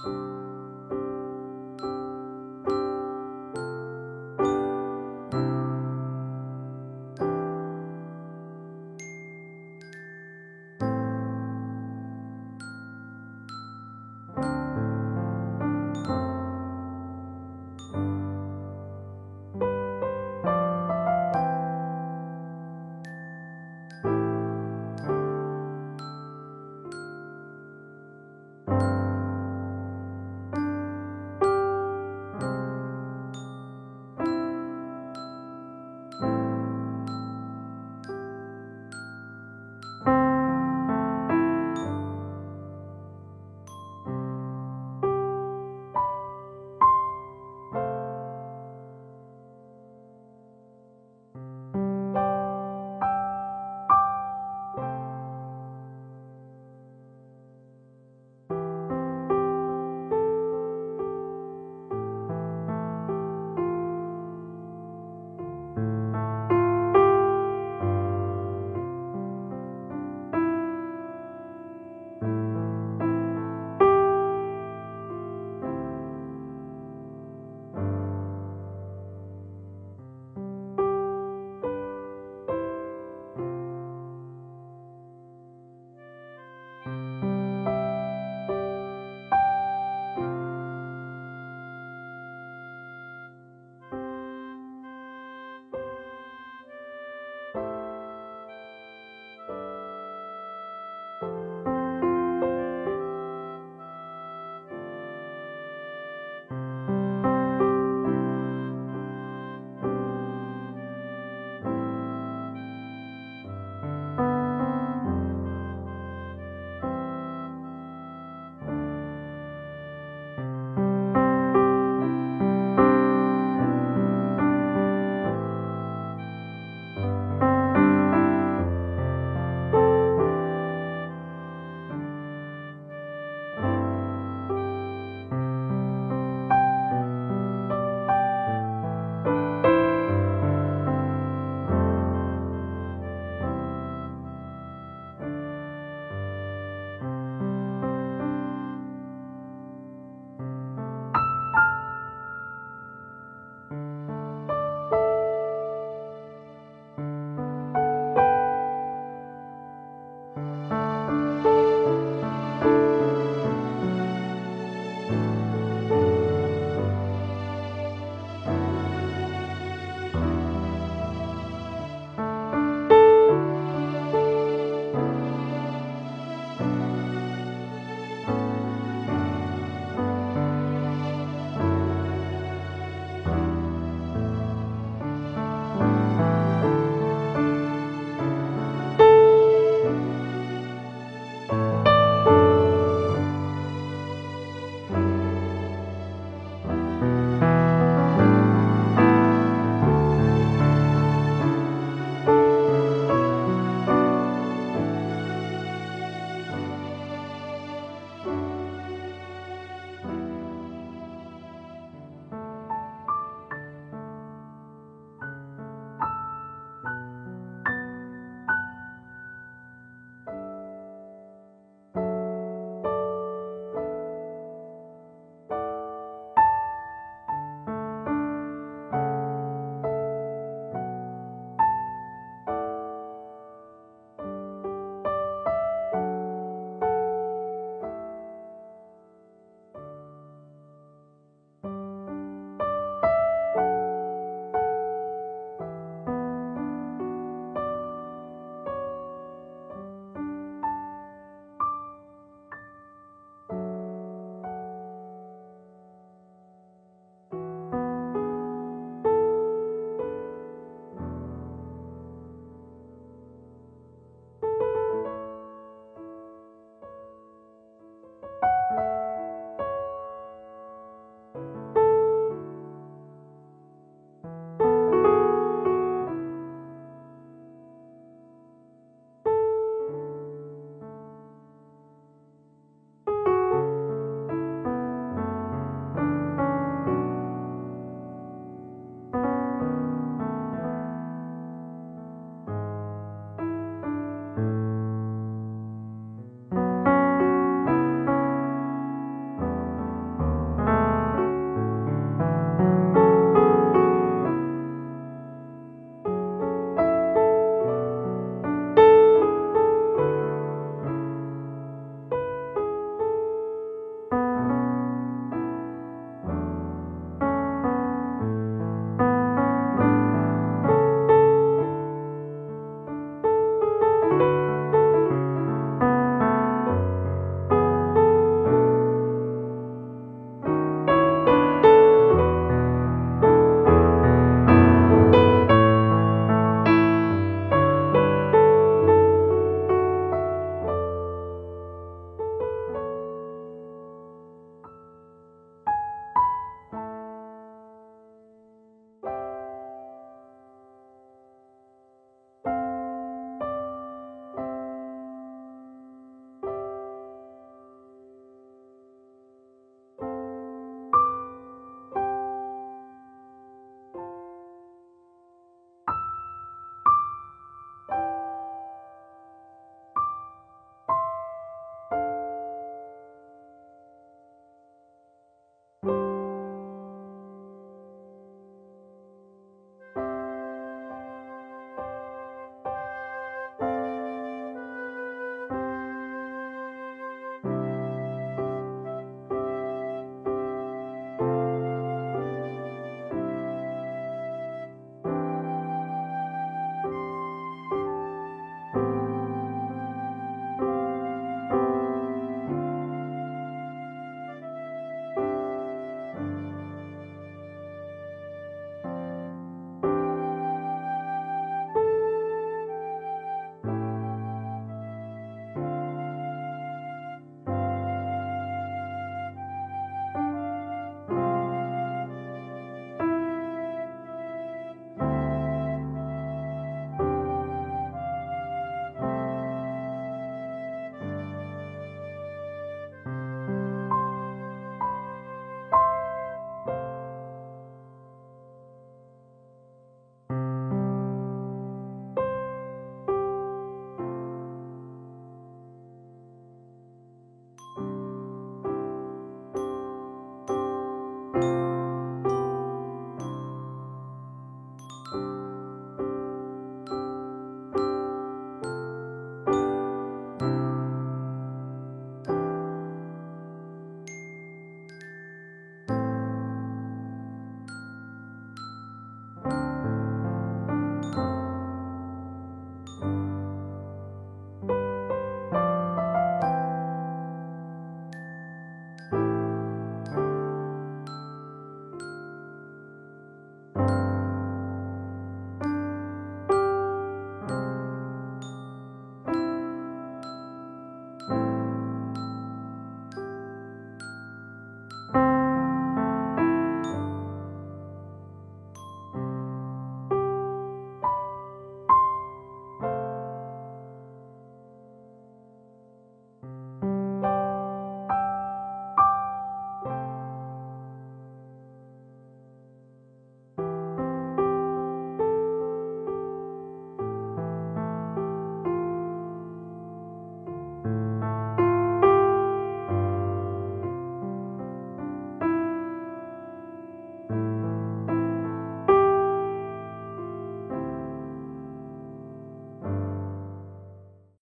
Tuhan.